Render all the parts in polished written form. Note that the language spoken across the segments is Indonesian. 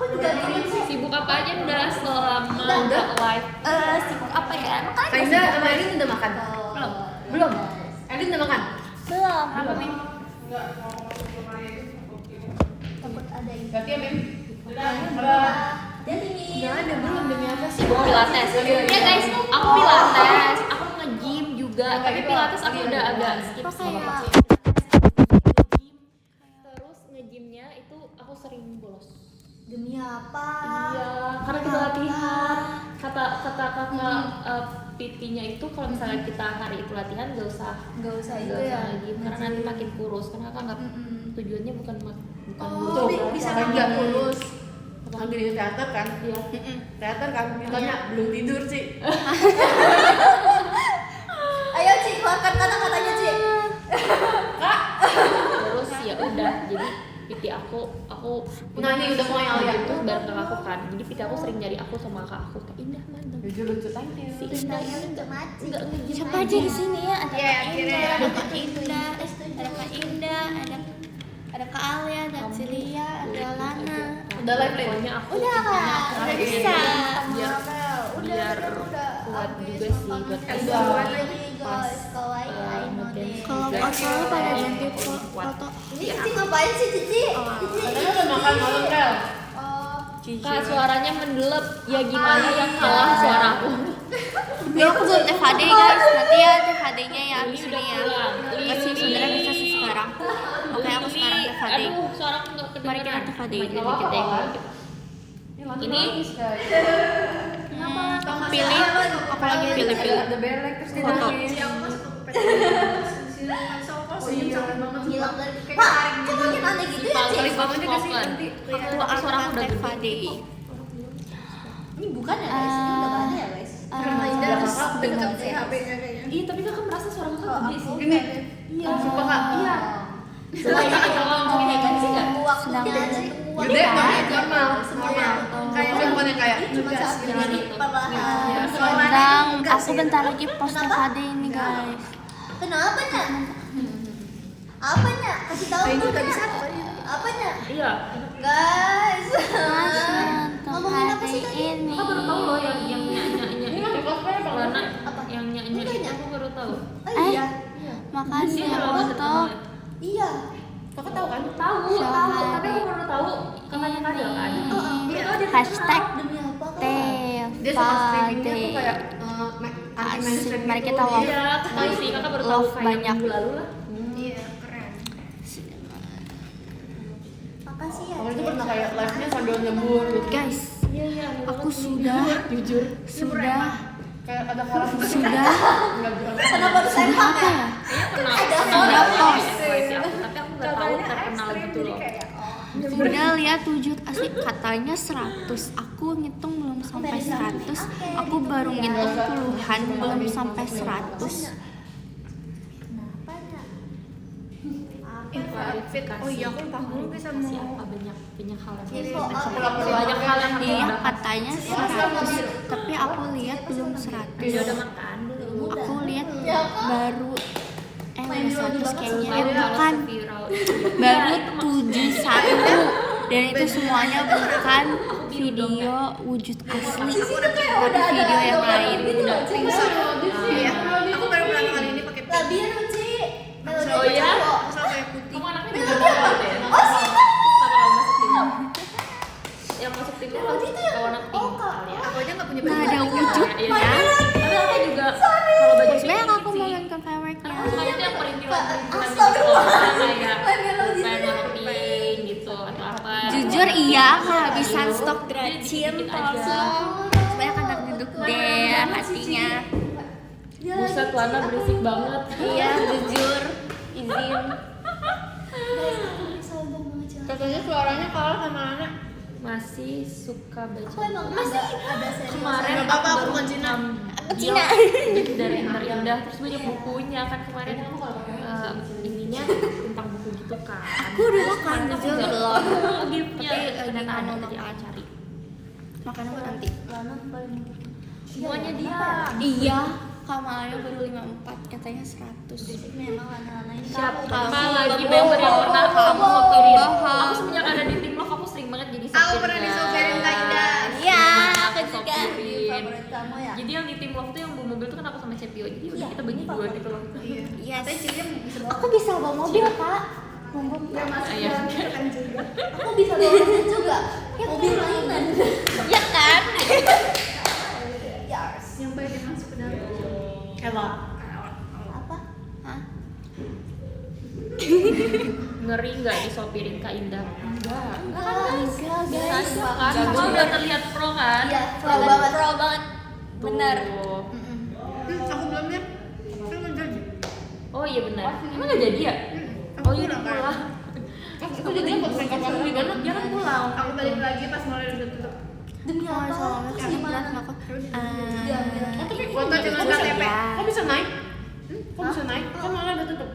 Aku juga bingung sih. Sibuk apa aja udah selama Udah. live? Sibuk apa ya? Makanya Kainda sama Elin udah makan? Belum. Elin udah makan? belum. Apa Mim? Takut ada yang Berarti ya Mim? jadi Nggak ada, belum demi apa sih? Sibuk pilates. Ya guys, aku pilates, aku nge-gym juga. Tapi pilates aku udah agak skip Kok sih. kayak Terus nge-gymnya itu aku sering bolos. demi apa? Iya, karena kita latihan. Kata kakak PT-nya itu kalau misalnya kita hari itu latihan gak usah itu ya. nge-gym karena nanti makin kurus. Karena kakak nggak tujuannya bukan Oh, bisa kan nggak lulus. Apa? Ambil di teater kan? Iya. Teater kan? Ditanya belum tidur sih. Ayo Ci, keluarkan kata-katanya Ci. Terus ya udah, jadi PT aku Nah, ini udah mulai Alia. itu bareng kakak aku kan. Jadi PT aku sering nyari aku sama kakak aku kayak Indah mana? Jujur lucu thank you. Si Indah ini Udah mati. enggak nge-gym Siapa lagi. aja di sini ya? Ada Iya, Kak akhirnya. Indah, ada Kak Indah, ada Kak Indah, ada Kak Alia, ada Cilia, ada Lana. Udah live Lin? Pokoknya aku Udah Kak, udah bisa. biar Udah kuat juga sih buat Kawan pas lagi guys, kawaii ngedance Kalau juga. masalah pada Kayak ganti kuat. foto. Ini Cici ngapain sih Cici? Cici. Katanya udah makan malam Rel. Oh, Kak suaranya mendelep, ya gimana yang kalah suaraku. ya aku belum THD guys, nanti ya THD-nya ya abis Lili ini udah ya. pulang. Nggak sih, sebenarnya bisa sih sekarang. Oke, aku sekarang THD. Aduh, suaraku nggak Mari kedengeran. kita THD Dikit dulu. deh. Ini Pilih, aku lagi pilih-pilih. Ada belek terus dia Foto. nangis. Hilang dari Pak, kok makin aneh gitu ya Ci? Kali banget aja sih nanti. Aku akan THD. Ini bukan ya guys? Ini udah nggak ada ya guys? Terus dengan HP-nya kayaknya. Iya, tapi kakak merasa suara kakak gede sih. Gini. Iya, sumpah Kak. Iya. Coba ini kita ngomongin ya kan sih nggak? Sedang Gede banget normal. Kayak bukan yang kayak cuma ngegas saat gitu. ini perlahan. Sedang aku bentar lagi post THD ini guys. Kenapa Nya? Apanya? Kasih tahu Ini dong udah Nya. bisa. Apanya? Iya. Guys. Ngomongin apa sih THD tadi? ini. Kakak baru tahu loh yang nyanyi Ini kan cosplay apa Lana Apa? yang nyanyi Enggak, itu Nya. aku baru tahu. Oh iya. Makasih Dia ya lama untuk ketemu. Iya. Kakak tahu kan? Tahu, Siapa tahu, hari? tapi aku baru tahu kakaknya Kadel kan. Iya. hashtag Demi apa Kak? Dia suka streamingnya tuh THD. kayak Asik, mari kita love. love. Iya, aku tahu sih, kakak baru tahu Love kayak banyak. minggu lalu lah. Iya, keren. Makasih ya. Kamu itu Ci. pernah kayak live-nya sambil nyebur gitu. Guys, Iya, iya. aku sudah jujur. Kayak ada kolam sudah Enggak bukan. Kenapa harus sudah emang apa ya? ya? Kenal, Ada kenal post. FYP aku, tapi aku nggak tahu terkenal gitu loh. Sudah lihat wujud asli katanya 100. Aku ngitung belum sampai 100. Aku baru ngitung puluhan belum sampai 100. Kenapa Nya? Klarifikasi. Oh iya, aku lupa dulu guys sama Klarifikasi apa banyak hal yang Info banyak hal yang Iya harus katanya 100, tapi aku lihat belum 100. dia udah makan dulu. Aku lihat baru udah 100 kayaknya. Baru Bukan, viral. baru 71 dan itu semuanya bukan video wujud asli, tapi video yang lain. Iya. Aku baru pertama kali ini pakai Lah biru Ci. Melodi Oh iya? cowok. sama kayak putih. Kamu anaknya Melodi juga apa? gitu ya? Oh sih. Sama kamu masuk tim. Yang masuk timnya Melodi itu yang kawan oh Kak. ya. Aku aja nggak punya Nggak baju. ada wujudnya. Tapi aku juga kalau baju Sebenarnya pink aku sih. mau nonton fireworknya. Aku suka itu yang perintilan-perintilan gitu. Astagfirullah. Kayak Melodi itu warna pink gitu atau apa. Jujur iya, kehabisan stok gracin Dikit-dikit aja. langsung. Banyak anak duduk deh hatinya. Ya, Buset, Lana berisik banget. Iya, jujur. Izin. guys, aku bisa ngomong banget Ci. Katanya suaranya kalah sama anak. Masih suka baca. Aku emang ada serius. Kemarin Nggak apa-apa, aku baru bukan Cina. Cina. Gitu dari Indah terus banyak bukunya kan kemarin ininya tentang buku gitu kan. Aku udah makan, jujur belum. Giftnya Tapi dan lagi ada mau tadi aku makan. cari. Makan apa nanti? Lana paling Semuanya dia. Iya, Kamalnya baru 54, katanya 100. memang Lana ini Siapa Kamu lagi bohong. member yang pernah kamu Kamu sopirin? bohong. Aku semenjak ada di tim lo, aku sering banget jadi Aku pernah sopir, disopirin Jadi yang di tim love tuh yang bawa mobil tuh kan aku sama Cepio. Jadi udah kita bagi dua gitu loh. Iya. Yes. Katanya Cilia bisa bawa. Aku bisa bawa mobil, Kak. Ya masuk Iya. dalam kan juga. Aku bisa bawa mobil juga. Mobil mainan. Ya kan? Yars. Yang pengen masuk ke dalam. Emang Apa? Hah? ngeri nggak disopirin Kak Indah? Enggak. Enggak, guys. Kan kamu udah terlihat pro kan? Iya, Pro banget. Pro banget. Benar. Tuh. Aku belum ya. Kan mau jadi. Oh iya benar. Emang nggak jadi ya? Oh iya udah pulang. Aku jadi buat mereka kamu di mana? Dia kan pulang. Aku balik lagi pas mulai udah tutup. Demi apa? Soalnya sih berat aku. Tapi foto dengan KTP. Kok bisa naik? Kok bisa naik? Kan malah udah tutup.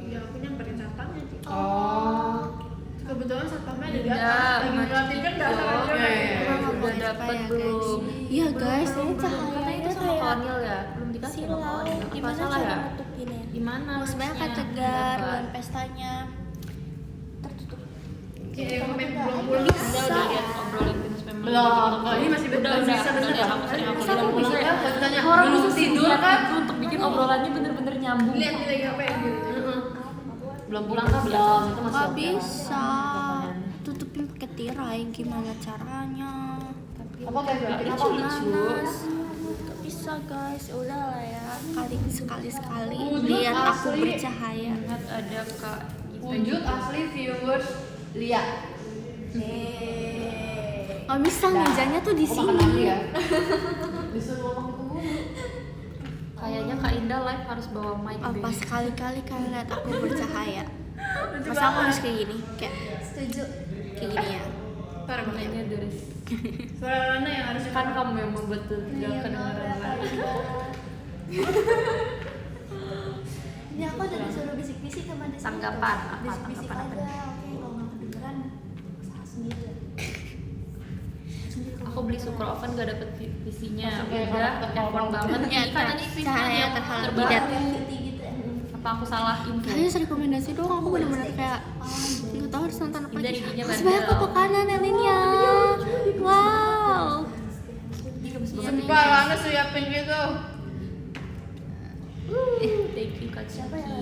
Iya, aku nyamperin satpamnya sih. Oh. Kebetulan satpamnya ada di Iya, atas. Lagi ngeliatin kan nggak salah Iya, jalan. iya. Udah dapat belum? Iya guys, ini Katanya cahaya itu sama Konil ya? Belum dikasih sama Silau. Konil. Apa Gimana salah cara ya? nutupinnya? Gimana? sebenarnya kan harusnya? tegar Dapat. bulan pestanya. Kayak komen belum pulang. Udah lihat obrolan tim spam. Belum. Kalau ini masih udah bisa udah bener. aku sering aku Bisa aku bisa ya. Tanya orang belum bisa tidur kan? untuk bikin obrolannya bener-bener nyambung. Lihat nih lagi apa ya gitu. Belum pulang kah? Belum. Itu masih Gak bisa. Tutupin pakai tirai, gimana caranya? Apa kayak bikin apa? Panas. Gak bisa guys, udah lah ya. Kali sekali Wujud lihat aku asli. bercahaya. Ingat ada Kak Gita Wujud juga. asli viewers Lia. Gak bisa ngejanya tuh di Aku makan lagi sini. ya. Disuruh ngomong ke gue. Kayaknya Kak Indah live harus bawa mic Apa deh. sekali-kali kalian lihat aku bercahaya? Masa aku harus kayak gini? Setuju. Kayak gini ya? Parah banget. Makanya dari Suara Lana yang harus kan kamu yang membuat tuh gak kedengeran lagi. Ini aku udah disuruh bisik-bisik sama Desi. Tanggapan, apa Bisik-bisik tanggapan aja. apa? Oke, kalau nggak kedengeran usaha sendiri. Aku beli super oven gak dapet visinya. Oke, Udah kalau effort banget. Ya, Ih, katanya visinya cahaya yang terhalang terbaru. tidak. Reality gitu ya. Apa aku salah info? Kayaknya rekomendasi doang, aku bener-bener kayak nggak tahu harus nonton apa. Indah giginya Masih banyak bandel. foto kanan Elinnya. Wow. Sumpah Lana siapin gitu. Thank you Kak Siapa ya?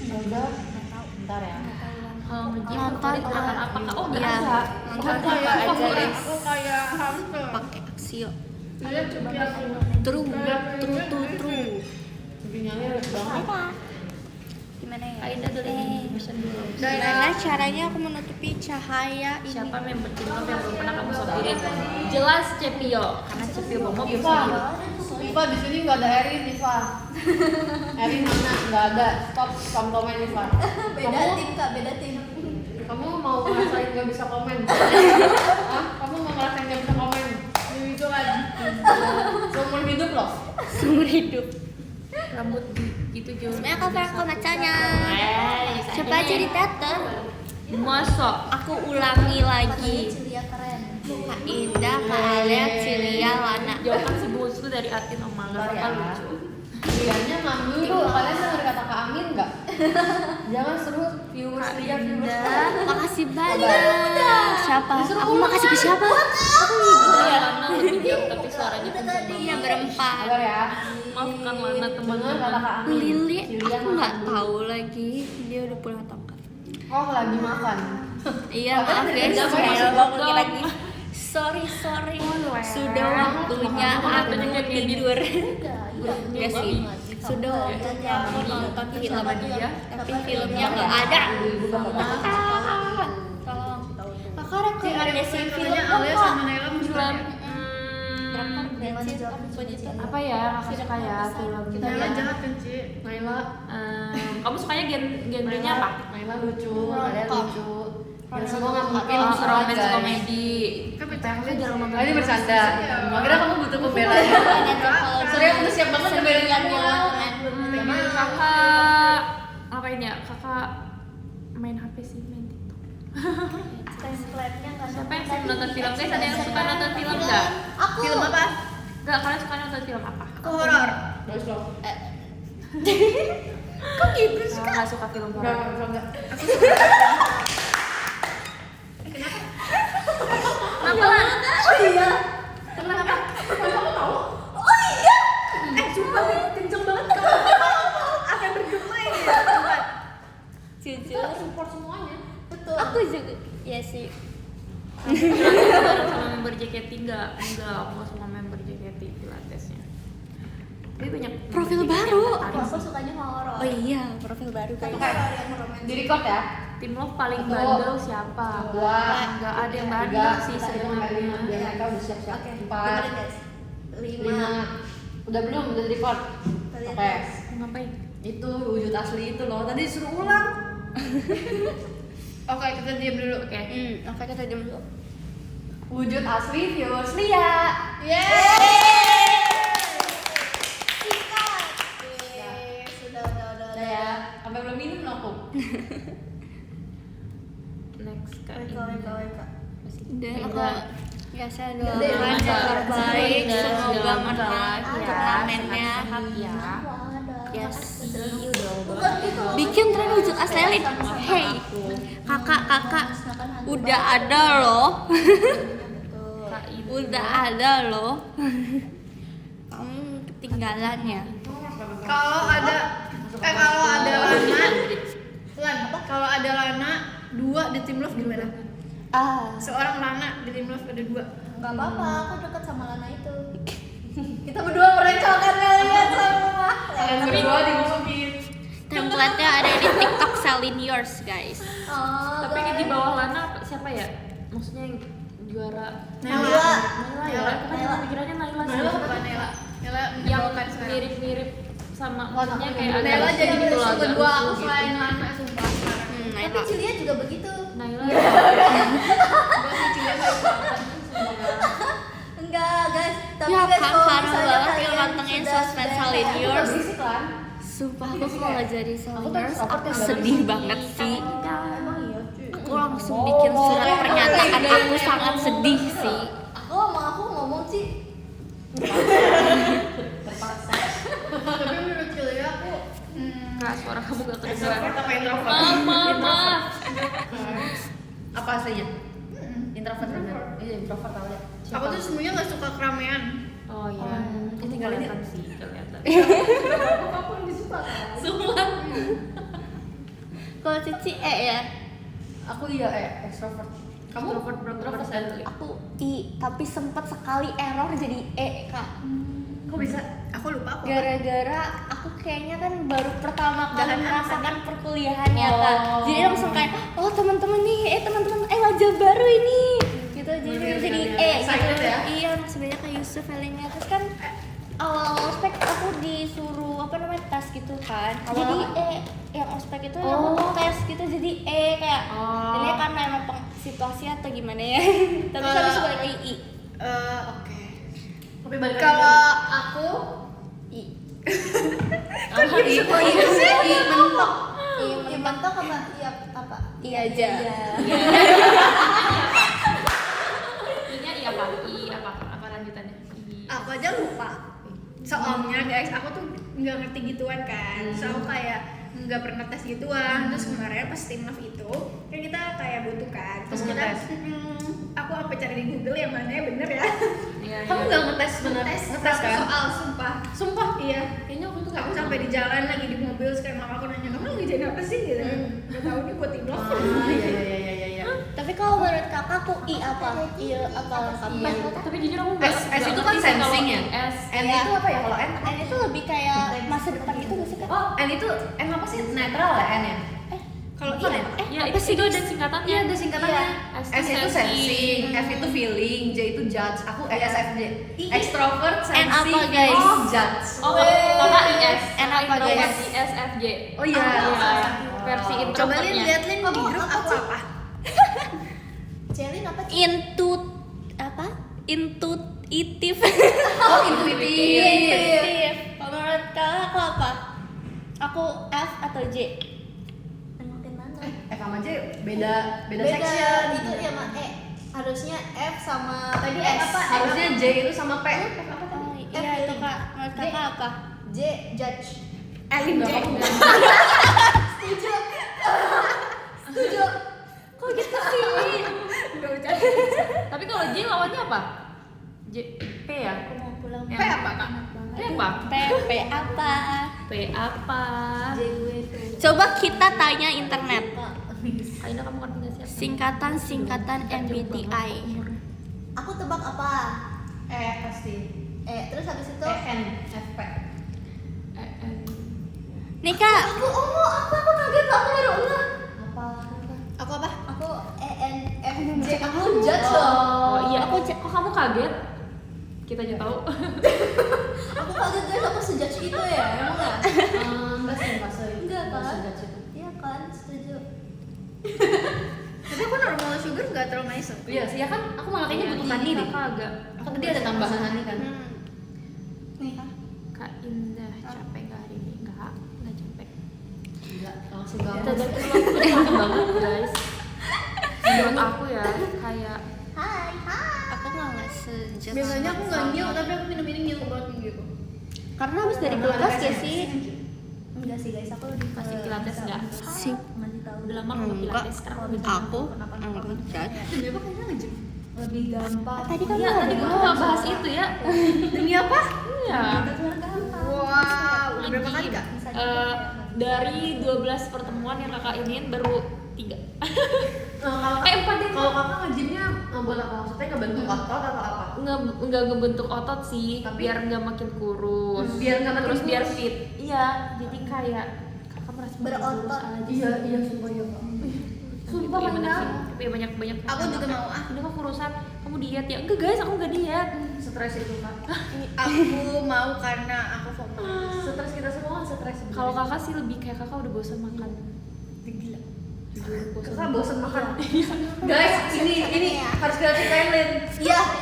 Enggak. Bentar ya. Kalau nge-gym Nonton, favorit makan apa Kak? Oh nggak Iya. ada. Nonton Aku apa kayak aja favorit guys. aku kayak hamster. Pakai Axio. Dia cuma yang True. Sinyalnya red banget. Gimana ya? Kak Indah dari mission dulu. Gimana caranya aku menutupi cahaya ini? Siapa member tim Love yang belum pernah kamu sopirin? Jelas Cepio, karena Cepio bawa mobil Iva, sendiri. Iva di sini nggak ada Erin, Iva. Erin mana? Nggak ada. Stop, kamu komen Iva. Beda tim Kak, beda tim. Kamu mau ngerasain nggak bisa komen? Hah? Kamu mau ngerasain nggak bisa komen? Itu kan seumur hidup loh. Seumur hidup. Rambut gitu jauh. Sebenarnya aku pengen bacanya. Siapa aja di teater? Masa? Aku ulangi lagi. Cilia keren. Kak Indah, Kak Alia, Cilia, Lana. Jawaban si bungsu dari Atin Om Mangga Bentar bakal ya. lucu. Liannya mam dulu. Kalian dengar kata Kak Amin nggak? Jangan seru viewers Kak Lia, viewers Indah. Lia. Makasih banyak. Siapa? Aku makasih ke siapa? Iya, Lana lebih jauh tapi suaranya kenceng Iya banget. berempat. Sabar ya. Maafkan Lana Dengar kata teman-teman. Kak Amin. Lili, Julian aku nggak makan dulu. tahu lagi dia udah pulang atau enggak. Oh lagi makan. Iya maaf guys, Jangan saya masuk bangun dong. lagi. Sorry. Sudah waktunya aku tidur. Enggak sih. Sudah waktunya aku nonton film dia. tapi filmnya nggak ada. Tolong. Kakak rekomendasi film Katanya dong Alia kak. sama Naila musuhan ya? Apa ya kakak suka ya film Naila jahat kan Ci? Naila kamu sukanya genrenya apa? Naila lucu, Alia lucu. Yang semua nggak mungkin Oh, semua, romance guys. komedi. Kan Aku jarang nonton. Oh, ini bercanda. Kira kamu butuh pembelaan. Surya udah siap banget ngebelain kamu. Kakak ngapain ya? Kakak main HP sih, main TikTok. Template-nya nggak Siapa yang suka nonton film? Guys, ada yang suka nonton film nggak? Aku. Film apa? Nggak, kalian suka nonton film apa? Aku horor. Bagus loh. Kok gitu sih? Nggak suka film horor. Enggak. Kenapa lah? Oh iya. Kenapa? Kamu tahu Aku juga. Ya sih. Bareng sama member JKT enggak, aku nggak sama member JKT pilatesnya. Tapi banyak Profil member JKT baru. yang tertarik Aku sih. sukanya horor. Oh iya, profil baru Tapi kayak. horor yang romantis. Di record ya. Tim Love paling Satu. bandel siapa? Dua. Enggak ada yang bandel Tiga. sih Kita hitung kali lima. Biar sebenarnya. mereka udah siap-siap. Oke, Empat. dengerin guys. 5. 5. Udah belum? Udah di record. Kita lihat, Oke. guys. Ngapain? Itu wujud asli itu loh. Tadi disuruh ulang. Oke, kita diam dulu. Oke. Oke kita diam dulu. Wujud asli viewers Lia. Sikat. Sudah. Udah ya. Sampai belum minum loh aku. Next Kak. Weka. Dan aku Udah. biasa Udah, doakan yang terbaik, semoga menang turnamennya. Ya. Yes. Bukan gitu. Bikin tren wujud asli Lin. Hey, kakak udah ada loh. Kak Ibu. Udah ada loh. Kamu ketinggalan ya. Kalau ada Lana, kalau ada Lana 2 di tim Love gimana? Seorang Lana di tim Love ada 2. Gak apa-apa, aku dekat sama Lana itu. Kita berdua merencanakan kalian semua. Kalian berdua dimasukin. Template-nya ada di TikTok Selling Yours guys. Oh, Tapi di bawah Lana siapa ya? Maksudnya yang juara Naila. Naila ya? Aku kan pikirannya Naila sih. Naila bukan Naila. Naila Yang menjauhkan sekarang. mirip-mirip sama maksudnya kayak agak Naila jadi gitu loh, musuh agak kedua aku lucu selain gitu. Lana sumpah sekarang. Tapi Naila. Cilia juga begitu. Naila Gua sih Cilia kayak banget. Enggak, guys. Tapi Ya guys, kan, kalau parah misalnya banget kalian yang nantengin sudah sosmed sudah- Selling Aku Yours. berisik kan? Sumpah aku kalau nggak jadi Selling Aku tuh Yours, extrovert aku yang sedih nggak banget sih. Emang iya, cuy. Aku langsung bikin surat pernyataan. Aku sangat sedih sih. Aku ngomong sih. Terpaksa. Tapi menurut Cilia aku Kak, suara kamu gak extrovert kedengeran. apa introvert? Maaf. Apa aslinya? Introvert bener. Iya introvert tau deh. Aku tuh sebenarnya nggak suka keramaian. Oh iya. Ini tinggalin ya? Kelihatan sih, kelihatan. Aku lebih suka. Semua. Kalau Cici ya. Aku iya extrovert. Kamu Introvert berapa persen? Aku tapi sempat sekali error jadi Kak. Kok bisa? Aku lupa aku. Gara-gara aku kayaknya kan baru pertama kali Jangan merasakan perkuliahan ya Oh. Kak. Jadi langsung kayak teman-teman nih, teman-teman wajah baru ini. Gitu jadi Excited gitu. ya? Iya, masih banyak kayak Yusuf Elinnya. Terus kan awal ospek aku disuruh tes gitu kan. Jadi yang ospek itu yang aku tes gitu jadi kayak ini karena emang situasi atau gimana ya. Tapi habis itu balik lagi I. Oke. Tapi balik Kalau aku I. Kok bisa kok iya sih? Mentok. Iya, mentok apa? Iya, apa? Iya aja. I-nya I apa? I apa? Apa lanjutannya? I. Aku aja lupa. Soalnya guys, aku tuh nggak ngerti gituan kan. So aku kayak nggak pernah tes gituan. Terus kemarin pas tim Love itu kan kita kayak butuh kan. Terus Kamu kita ngetes? aku apa cari di Google yang mana yang bener ya. Iya, Kamu iya. nggak ngetes bener? Ngetes Ngetes kan? soal sumpah. Sumpah iya. Kayaknya aku tuh Aku sampai di jalan lagi di mobil sekarang mama aku nanya kamu lagi jadi apa sih gitu. Gak tahu nih buat tim Love. Iya. Tapi kalau menurut kakak aku I apa? I apa lengkapnya? Tapi jujur aku nggak. S nggak itu ngerti kan sih kalau sensing ya? S. N itu apa ya kalau N? N itu lebih kayak masa depan gitu gak sih kak? Oh, N itu N apa sih? Netral ya N ya? Kalau I ya? Ya apa itu sih, itu guys? ada singkatannya. Iya, ada singkatannya. Iya. S itu sensing, F itu feeling, J itu judge. Aku SFJ. Extrovert, sensing, apa, guys? oh, judge. Oh, kakak IS. N apa, guys? ISFJ. Oh iya. Iya. Versi Coba introvertnya. lihat Lin di grup aku apa? Celin apa? Intuitif. Oh, intuitif. Kalau menurut kakak aku apa? Aku F atau J? Makin mana? F sama J beda Beda section. itu ya sama harusnya F sama Tadi S apa? Harusnya J itu sama P. Oh, iya itu kak. Menurut kakak apa? J judge. Elin J. Setuju. Setuju. Kok gitu sih? Tapi kalau J lawannya apa? J P ya? Aku mau pulang. P apa kak? P apa? P apa? P apa? J gue tuh. Coba kita tanya internet. Aina kamu ngerti nggak sih? Singkatan MBTI. Aku tebak apa? Pasti. Terus habis itu ENFP. Nih Kak, aku kaget aku baru enggak. Aku apa? Aku ENFJ. Aku judge loh. Oh iya, kok kamu kaget? Kita aja tahu. Aku kaget guys, aku sejudge itu ya. Emang enggak? Enggak kan? Iya kan, setuju. Tapi aku normal sugar nggak terlalu manis. Iya sih, ya kan aku malah kayaknya butuh tadi deh. Kakak agak. Aku tadi ada tambahan honey kan. Nih kan. Kak Indah capek nggak hari ini? Nggak capek. Enggak, langsung Kita gampang. dari dulu aku udah capek banget guys. Menurut aku ya kayak Hai. aku nggak sejak. Biasanya aku nggak nyium, tapi aku minum ini nyium banget gitu. Karena habis dari kulkas ya sih. Enggak sih guys, aku lebih ke masih pilates nggak? Sip. masih tahu. Udah lama nggak Enggak. pilates sekarang udah Aku enggak. Demi apa kayaknya nge-gym? Lebih gampang. Tadi kan Iya, tadi gue mau bahas itu ya. Demi apa? Iya. Wow, udah berapa kali kak? Dari 12 pertemuan yang kakak iniin baru 3. Kalau 4 deh. kalau kakak nge-gymnya buat apa? Maksudnya ngebentuk otot atau apa? Nggak ngebentuk otot sih, Tapi- biar nggak makin kurus. Biar nggak makin terus biar kurus. fit. Iya, jadi kayak kakak merasa Berotot. kurus aja. Iya sumpah ya kak. Sumpah Iya, bener banyak. sih. Tapi banyak. Aku juga mau, ah. Ini kok kurusan, kamu diet ya? Enggak guys, aku nggak diet. Stres itu kak. Aku mau karena aku fokus. Stres kita semua kan stres. Kalau kakak sih lebih kayak kakak udah bosan makan. gila. Jujur, Kakak bosan makan. Guys, ini harus kita ceritain Lin.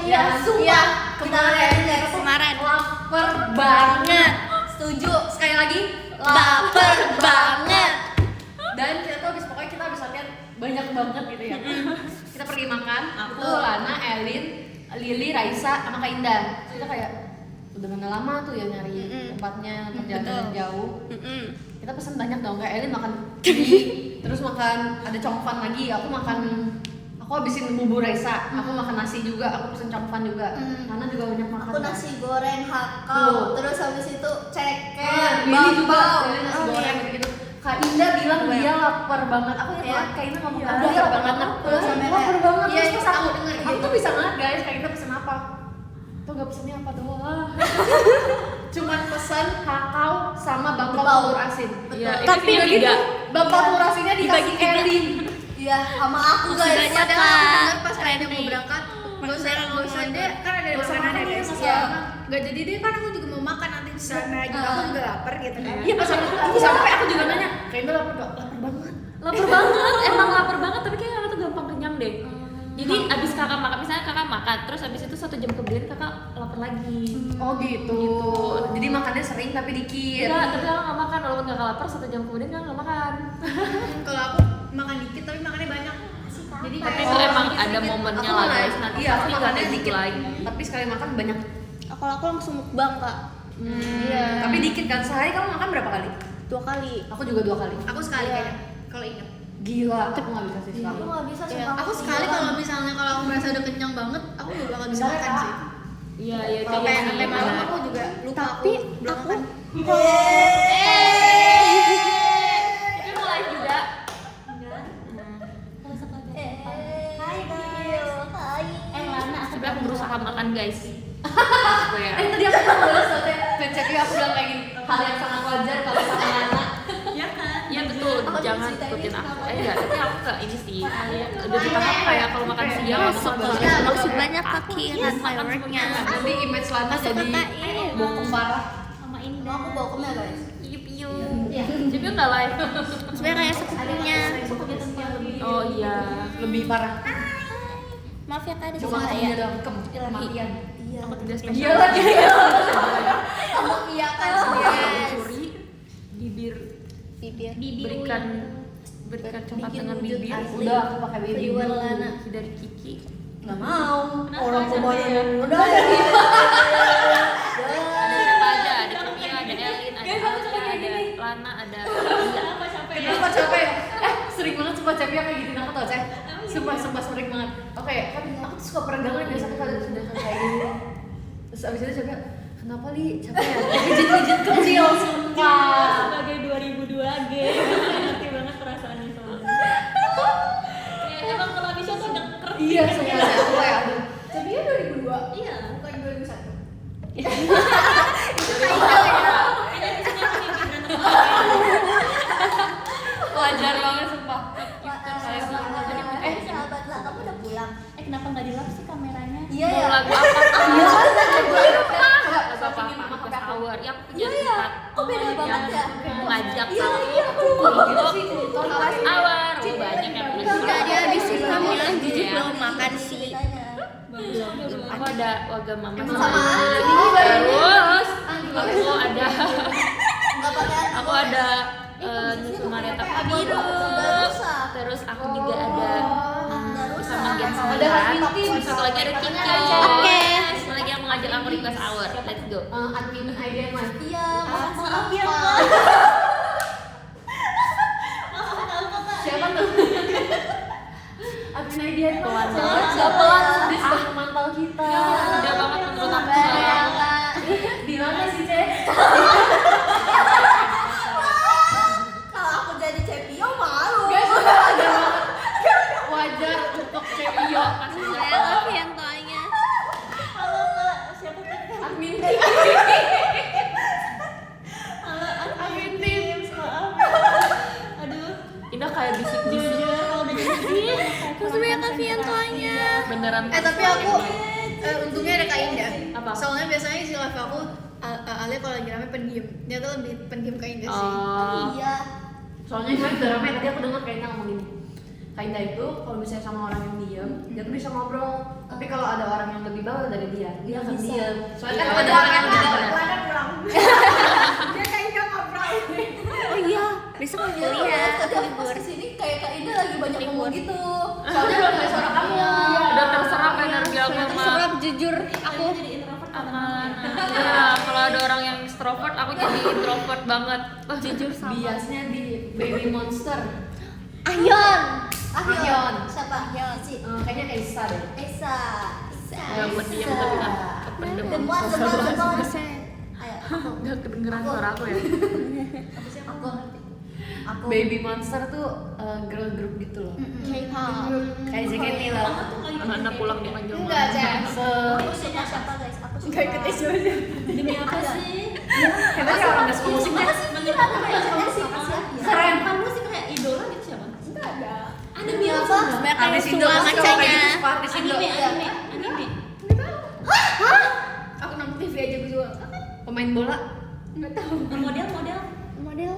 Iya, sumpah. Kemarin guys, Kemarin Lapar banget. setuju. Sekali lagi, lapar banget. Dan kita tuh pokoknya kita habis latihan banyak banget gitu ya. Kita pergi makan, aku, Lana, Elin, Lili, Raisa, sama Kak Indah. Terus kita kayak udah mana lama tuh ya nyari tempatnya perjalanan Betul. jauh. Mm-mm. Kita pesen banyak dong, kayak Elin makan mie, terus makan ada congfan lagi, aku habisin bubur Raisa, aku makan nasi juga, aku pesen congfan juga. Lana juga banyak makan. Aku nasi goreng hakau, Tuh. terus habis itu ceker, Lili juga, bakpao. Lili nasi goreng gitu-gitu. Kak Indah bilang dia lapar banget. Aku ingat Iya. banget Kak Indah ngomong Iya, dia lapar lapar banget. banget. Terus sampai Lapar kayak- banget. Iya, Terus pas aku aku denger aku gitu. tuh bisa ngeliat guys, Kak Indah pesen apa. Tuh gak pesennya apa doang. Cuman pesen kakao sama bakpao Bakpao. telur asin. Iya, Tapi itu tiga. Bakpao telur asinnya dikasih Elin. Iya, sama aku guys. Banyak, Padahal Kak. aku dengar pas kayaknya mau Nih. berangkat, gak usah deh, kan ada Gak usah makanan makan ya ya, guys. gak usah Iya. makan. Gak jadi deh, kan aku juga mau makan nanti di sana gitu. Aku juga lapar gitu kan. Iya, pas aku sampai aku juga nanya, Kak Indah lapar gak? Lapar banget. Lapar banget, emang lapar banget, tapi kayak kakak tuh gampang kenyang deh. Jadi abis kakak makan, misalnya kakak makan, terus abis itu 1 jam kemudian kakak lapar lagi. Oh gitu. Jadi makannya sering tapi dikit. Enggak, tapi kakak nggak makan, walaupun kakak lapar 1 jam kemudian kakak nggak makan. Kalau aku makan dikit tapi makannya banyak. Jadi Tapi kayak itu emang ada momennya aku lah malah- guys, nanti iya, aku pasti nggak makannya ada gitu dikit lagi. Tapi sekali makan banyak. Aku langsung mukbang, Kak. Iya. Tapi dikit kan, sehari kamu makan berapa kali? 2 kali. Aku juga 2 kali. Aku sekali Iya. kayaknya. Kalau ingat. Gila, aku nggak bisa sih sekali. Aku nggak bisa Iya. sumpah. Aku sekali kalau misalnya kalau aku merasa udah kenyang banget, aku gak bakal bisa Bentar ya, makan Kak. sih. Iya, iya itu Sampai iya sih, sampai malam benar. aku juga lupa Tapi belum aku makan. Tapi mau live juga. Hai guys. Hai. Lana aku Tapi aku berusaha makan guys. Aku ya. Tadi aku nggak boleh soalnya Pencetnya aku bilang kayak gini, hal yang sangat wajar kalau sama anak. Iya betul, Aku jangan diceritain ikutin ini aku. kenapa? Enggak, tapi aku nggak ini sih. Udah di tahap kayak kalau makan siang Masuk aku loh. makan Masuk banyak kaki kan makan fireworknya. Nanti image Lana Masuk jadi ke KI. bokong parah. Sama Mau aku bawa kemana guys? Yup yup. Juga nggak live. Sebenarnya kayak sepupunya. Oh iya. Lebih parah. Maaf ya Kak, di Cuma sana kamu ya. udah kematian. Iya. Aku tidak spesial. Iya lagi. Kamu iya kan Aku sendiri. curi bibir Bibir. berikan contoh Bikin dengan wujud bibir. asli. Udah aku pakai baby. Riwan Lana. Dari Kiki. Nggak mau. Orang Kenapa? kemana udah ya. Ada siapa aja? Ada Cemia, ada Elin, ada Alja, ada Lana, ada Kenapa capek? Sering banget sumpah Cepi kayak gitu aku tau Cep. Sumpah sering banget. Oke, kan aku tuh suka peregangan biasa aku kalau sudah kayak gini. Terus abis itu Cepi, kenapa Li? Capek ya? Pijit-pijit kecil sumpah. Sebagai 2002 G, ngerti banget perasaannya soalnya. emang Iya, semuanya aku ya. Aduh. Tapi ya 2002. Iya. Bukan 2001. Wajar banget sumpah. Sahabat lah, kamu udah pulang. Kenapa nggak dilap sih kameranya? Iya Mau ya. lagu apa? Iya. Lagu apa? Request hour. Ya aku punya tempat. Kok beda banget ya? Ngajak Iya, sama iya, aku untuk sih. request hour. Oh, banyak yang punya. Tadi habisin Kamila jujur belum makan sih. Aku ada Wagamama Emang sama terus aku ada Enggak pakai aku ada Nusu Marieta Biru. Terus aku juga ada sama Gen Ada 9. Hasmin. Satu lagi ada Kiki. Oke. Satu lagi yang mengajak aku request hour. Let's go. Admin idea mah. Iya, maaf ya, Pak. Siapa tuh? Admin idea mah. Pelan Siapa? banget. Siapa? Dia sudah memantau kita. Udah banget menurut aku. Di mana sih, Cek? Kalau aku jadi Cepio malu. Guys, wajar untuk Cepio. Saya Lavian toanya. Admin Amin tim, maaf. Aduh. Indah kayak bisik-bisik. Kalau udah jadi Saya Lavian toanya. Beneran. Tapi aku untungnya ada Kak Indah. Apa? Soalnya biasanya si live aku Alia kalau lagi rame pendiam. Dia tuh lebih pendiam Kak Indah sih. Oh. Iya. Soalnya kemarin udah ramai, tadi aku dengar kayaknya ngomong gini. Kainda itu kalau misalnya sama orang yang diem, dia tuh bisa ngobrol. Tapi kalau ada orang yang lebih bawah dari dia akan diem. Soalnya kan ada orang yang lebih bawah. Dia Kak Indah ngobrol. Oh iya, besok mau kuliah. Tapi pas kesini kayak Kak Indah lagi banyak ngomong gitu. Soalnya belum ada suara kamu. Udah terserap energi aku mah. Terserap jujur aku. jadi introvert Aman. Ya, kalau ada orang yang extrovert, aku jadi introvert banget. Jujur sama. Biasanya di Baby Monster. Ayon. Ahyon. Siapa? Si Kayaknya Esa deh. Esa. Ya buat diam tapi kan kependem. Demam. Ayo, aku. Gak kedengeran suara aku ya. Aku ngerti. Aku. Baby Monster tuh girl group gitu loh. K-pop. Kayak JKT lah. Anak-anak pulang dipanggil Enggak, Cek. Se- Aku suka siapa guys? Aku suka. Nggak ikut isu aja. demi apa sih? Hebatnya orang nggak suka musiknya. Menurut aku siapa sih? Keren. Bukan musik kayak idola gitu siapa? Enggak ada. Ada demi apa? Sebenarnya Artis kayak Indo semua pasti kalau kayak macanya. gitu suka artis Indo. Anime. Aku nonton TV aja juga. Pemain bola. Model. Model.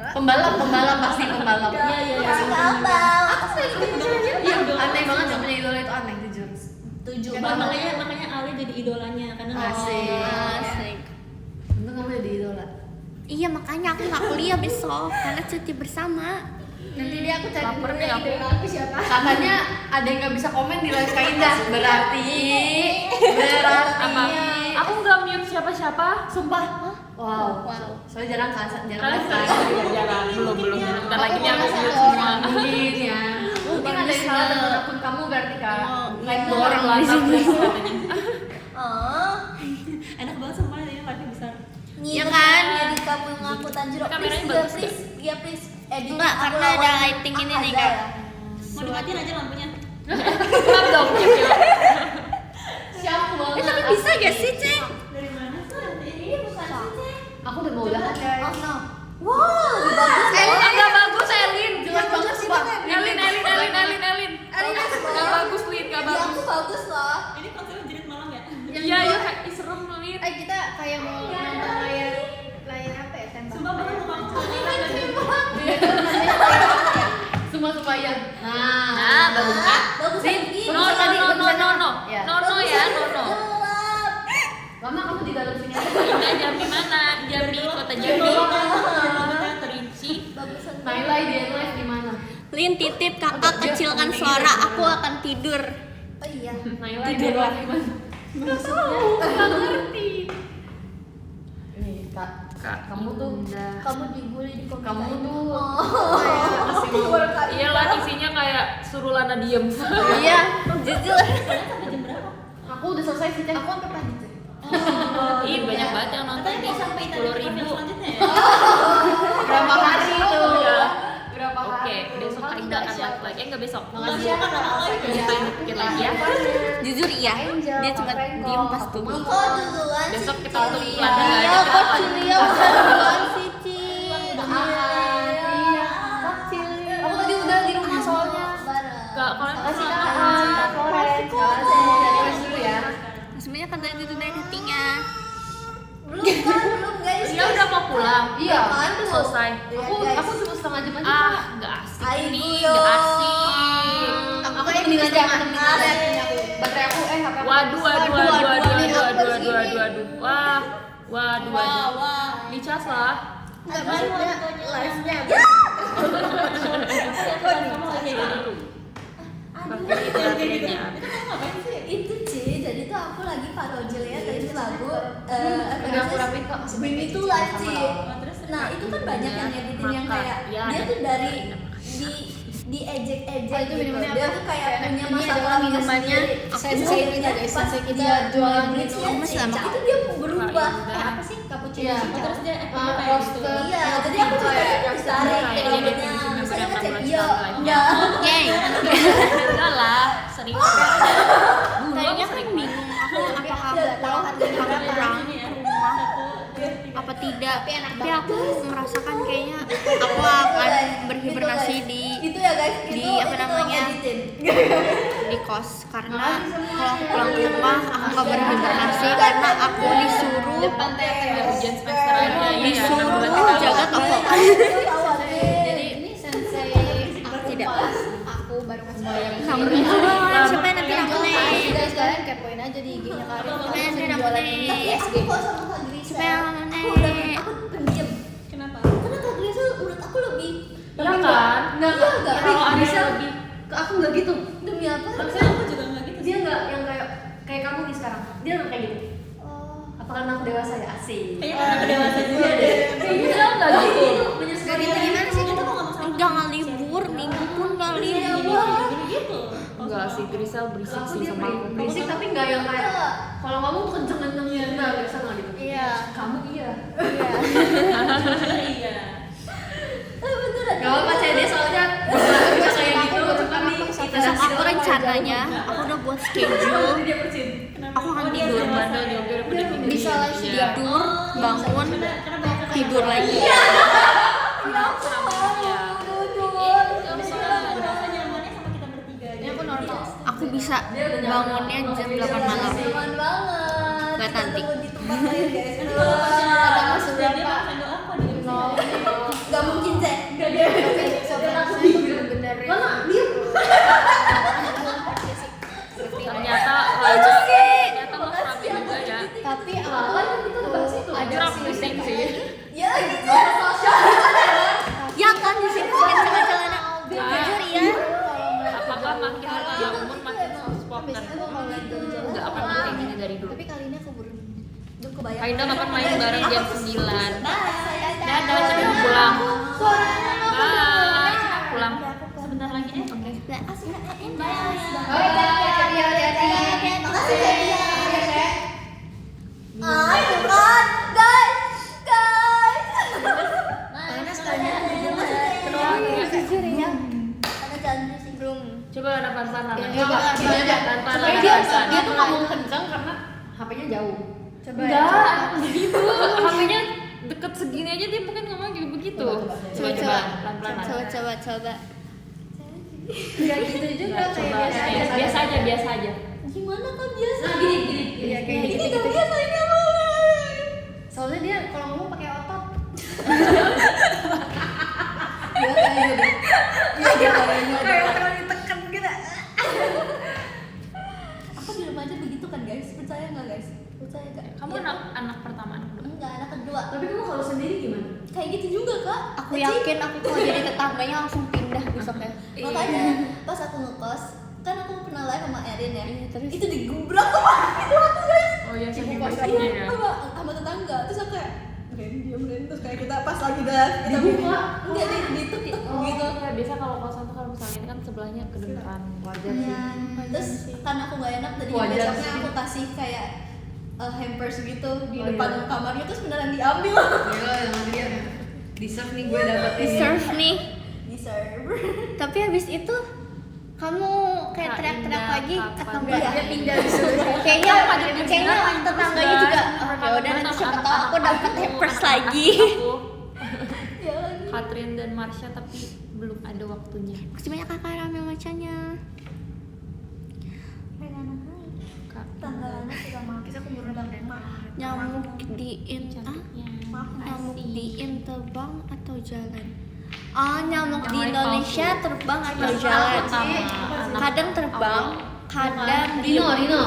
Pembalap pasti pembalap. Iya. Apa? Aku suka gitu aja. Iya, aneh banget gak punya idola itu aneh jujur. Tujuh Makanya Ali jadi idolanya karena Asik. Asik. Untung kamu jadi idola. Iya makanya aku nggak kuliah besok karena cuti bersama. Nanti dia aku cari Laper dulu nih ya aku. idola aku siapa. Katanya ada yang gak bisa komen di live Kainda. Berarti Apa? Aku nggak mute siapa-siapa. Sumpah. Wow. Soalnya jarang kan, jarang Kalian kan. jarang. Belum. Bentar lagi nih aku mute semua. Mungkin ya. Mungkin ada yang salah dengan akun kamu berarti kan. Like Dua orang lah katanya. Oh. enak banget sama ini live besar. Iya Ya kan? Jadi kamu ngaku Tanjiro. Kameranya Please, bagus please. Iya please. Edit Enggak, aku karena lawan ada lighting ini nih, Akaza Kak. ya. Mau dimatiin aja lampunya. Maaf dong, Cek. Siapa banget. Tapi bisa gak sih, Cek? Dari mana sih? Ini bukan sih. Aku udah mau udahan guys. Oh no. Wow, bagus. Enggak bagus, Elin. Jelek banget sih bang. Elin. Gak bagus, Lin. Gak Iya aku bagus. bagus loh. Ini konsepnya jerit malam ya? Iya, kayak ih, serem, Lin. Kita kayak mau nonton layar apa ya tembak. Sumpah banget mau kamu. Sumpah ya. Nah, bagus kan? Bagus Sih, lagi. No. Ya. No ya, no. Gelap. Mama kamu di dalam sini aja. Indah Jambi mana? Jambi, kota Jambi. Terinci. Bagusan. Naila di live di mana? Lin titip kakak kecilkan suara, aku akan tidur. Oh iya. Naila di live di mana? Nggak ngerti. Nih, Kak. Kamu tuh Kamu dibully di komentar. kamu tuh Iya lah, isinya kayak suruh Lana diem. Iya, jujur. Sampai jam berapa? aku udah selesai sih, Cek. Aku sampai pagi tuh. Ih, banyak banget yang nonton Katanya nih. mau sampai tadi 10.000. selanjutnya ya? Berapa hari itu? Ya. Berapa hari? Oke, besok Kamu Kainda nggak akan live siapa? lagi. nggak besok. Makasih ya Kak Alsa. Kita dikit lagi ya. Jujur iya, dia cuma diem pas tuh. Kok duluan sih? Besok kita tutup Iya. pelatihan Iya, aja. kok Cilia udah duluan sih, Ci. Aku tadi udah di rumah soalnya. Kak, kalian Makasih kenapa? Kak Florence. Florence dulu ya. Sebenarnya kan tadi itu dari hatinya. Belum guys. Dia udah mau pulang. Iya. Apaan tuh? Selesai. Aku cuma setengah jam aja. Ah, nggak asik Ayo, nih, yo. nggak asik. Aku temenin aja. Baterai aku HP aku. Waduh. Wah, waduh. Wah. Dicas lah. Enggak maksudnya live-nya. Itu Ci, jadi tuh aku lagi parodial ya tadi lagu Udah aku rapin kok. Bring Me to Life Ci. Nah itu kan banyak yang editin yang kayak dia tuh dari di ejek-ejek itu gitu. minumannya Dia apa? tuh kayak punya Ini masalah adalah minumannya Sensei kita guys, pas Sensei kita dia jualan bridge-nya gitu. Ci, itu dia berubah kayak apa sih cappuccino Iya. Ci? Terus dia roasted. Iya, jadi aku tuh kayak tarik Kayak rambutnya. dia Misalnya kan bener-bener iya, live-nya. enggak. Yay. Enggak lah, sering. Tadinya kan bingung aku apakah mau pulang karena pulang ke rumah apa tidak. Tapi aku merasakan kayaknya aku akan berhibernasi di Itu ya guys, di itu apa namanya? editin. di kos karena kalau aku pulang ke rumah aku nggak berhibernasi karena aku disuruh Ujian semester aja ya. disuruh jaga toko. Jadi ini Sensei aku Tidak. pas aku baru kasih bayar. Namun sampai nanti aku nih. Guys, kalian kepoin aja di IG-nya Karin. Sampai nanti aku Jualan nih. di Tapi SG. aku kok sama Kak Grisa. Sampai aku Aku pendiam. Kenapa? Karena Kak Grisa menurut aku lebih Iya kan? Enggak. Iya, Kalau ada Bisa lebih ke aku enggak gitu. demi apa? Maksudnya aku juga enggak gitu. Dia enggak yang kayak kamu nih sekarang. Dia enggak kayak gitu. Oh. Apa karena aku dewasa ya? Asik. Kayaknya karena aku dewasa juga Iya deh. Kayak gitu enggak gitu. Gak gitu gimana sih? Kita mau ngomong sama jangan libur, minggu pun nggak libur. gitu. enggak sih, Grisel berisik Aku sih dia sama aku. berisik tapi enggak yang kayak kalau kamu kenceng-kenceng enggak biasa enggak gitu. Iya. Kamu iya. Iya. Beneran. Gak apa-apa cewek dia soalnya bisa kayak gitu cuma nih kita Besok aku rencananya aku udah buat schedule. dia bersin. Aku akan tidur Bandel juga udah pada tidur. Bisa lah sih. Iya. tidur, bangun, Karena banyak tidur lagi. Iya. Ini aku normal. Aku bisa bangunnya jam 8 malam. Nyaman banget. Nggak cantik. Ketemu di tempat lain guys. Kata Mas berapa? Gak mungkin Cek. Bener-bener. Ternyata ternyata lo rapi juga ya. Tapi Jujur aku pusing sih. Ya gitu. Ya kan di sini sama celana. Jujur ya. Apakah makin lama umur makin soft-spoken? Enggak akan kayak gini dari dulu. Tapi kali ini aku baru kebayang. Kainda kapan main bareng jam 9? Bye. Dadah, cepet mau pulang. Bye, cepet pulang. Sebentar lagi ya. Oke. Makasih ya. Ah, itu kan, guys. Mana sekalian Jujur ya. Karena cantik sih. Belum. Coba napas-napas. Coba Tanpa dia napasan. dia tuh ngomong kencang karena HP-nya jauh. Enggak, begitu. HP-nya deket segini aja dia mungkin ngomong juga begitu. Coba pelan-pelan. Coba. Gak gitu juga Coba kayak biasa aja, biasa aja. Gimana kan biasa? Nah, gini. Iya kayak Ini gitu. gak biasa ini apa? Soalnya dia kalau ngomong pakai otot. Kayak orang ditekan gitu. Aku di rumah aja begitu kan guys, percaya nggak guys? Percaya nggak? Kamu Ya, anak pertama, anak kedua. enggak, anak kedua. Tapi kamu kalau sendiri gimana? Kayak gitu juga kak. Aku yakin aku kalau jadi tetangganya langsung pindah besoknya. Makanya pas aku ngekos, kan aku pernah live sama Erin ya. Iya, terus? Itu digubrak sama itu aku guys. Oh iya, sih Iya, sama tetangga. Terus aku kayak Ren, diam Ren. Terus kayak kita pas lagi udah kita Dibuka? enggak ditutup gitu. Ya, biasa kalau kosan tuh kalau misalnya ini kan sebelahnya ke depan. Wajar sih. Terus karena aku gak enak tadi Wajar besoknya sih. aku kasih kayak hampers gitu di Oh, depan iya. kamarnya terus beneran diambil. Gila, emang dia deserve nih gue dapet ini. Deserve nih. Di server. Tapi habis itu Kamu kayak Kak teriak-teriak Indah, lagi kapan? atau enggak? Dia pindah di situ. Kayaknya Kapan tetangganya juga ya udah nanti siapa tahu aku dapat hampers lagi. Catherine dan Marsha tapi belum ada waktunya. Masih banyak kakak ramai macanya. Tanggalannya sudah maaf. Kita keburu banget. Nyamuk diin Cantiknya. nyamuk Asik. diin terbang atau jalan? Oh, nyamuk di Yang Indonesia palsu. terbang atau Yang jalan? pertama, Kadang anak terbang, awal. kadang Rino.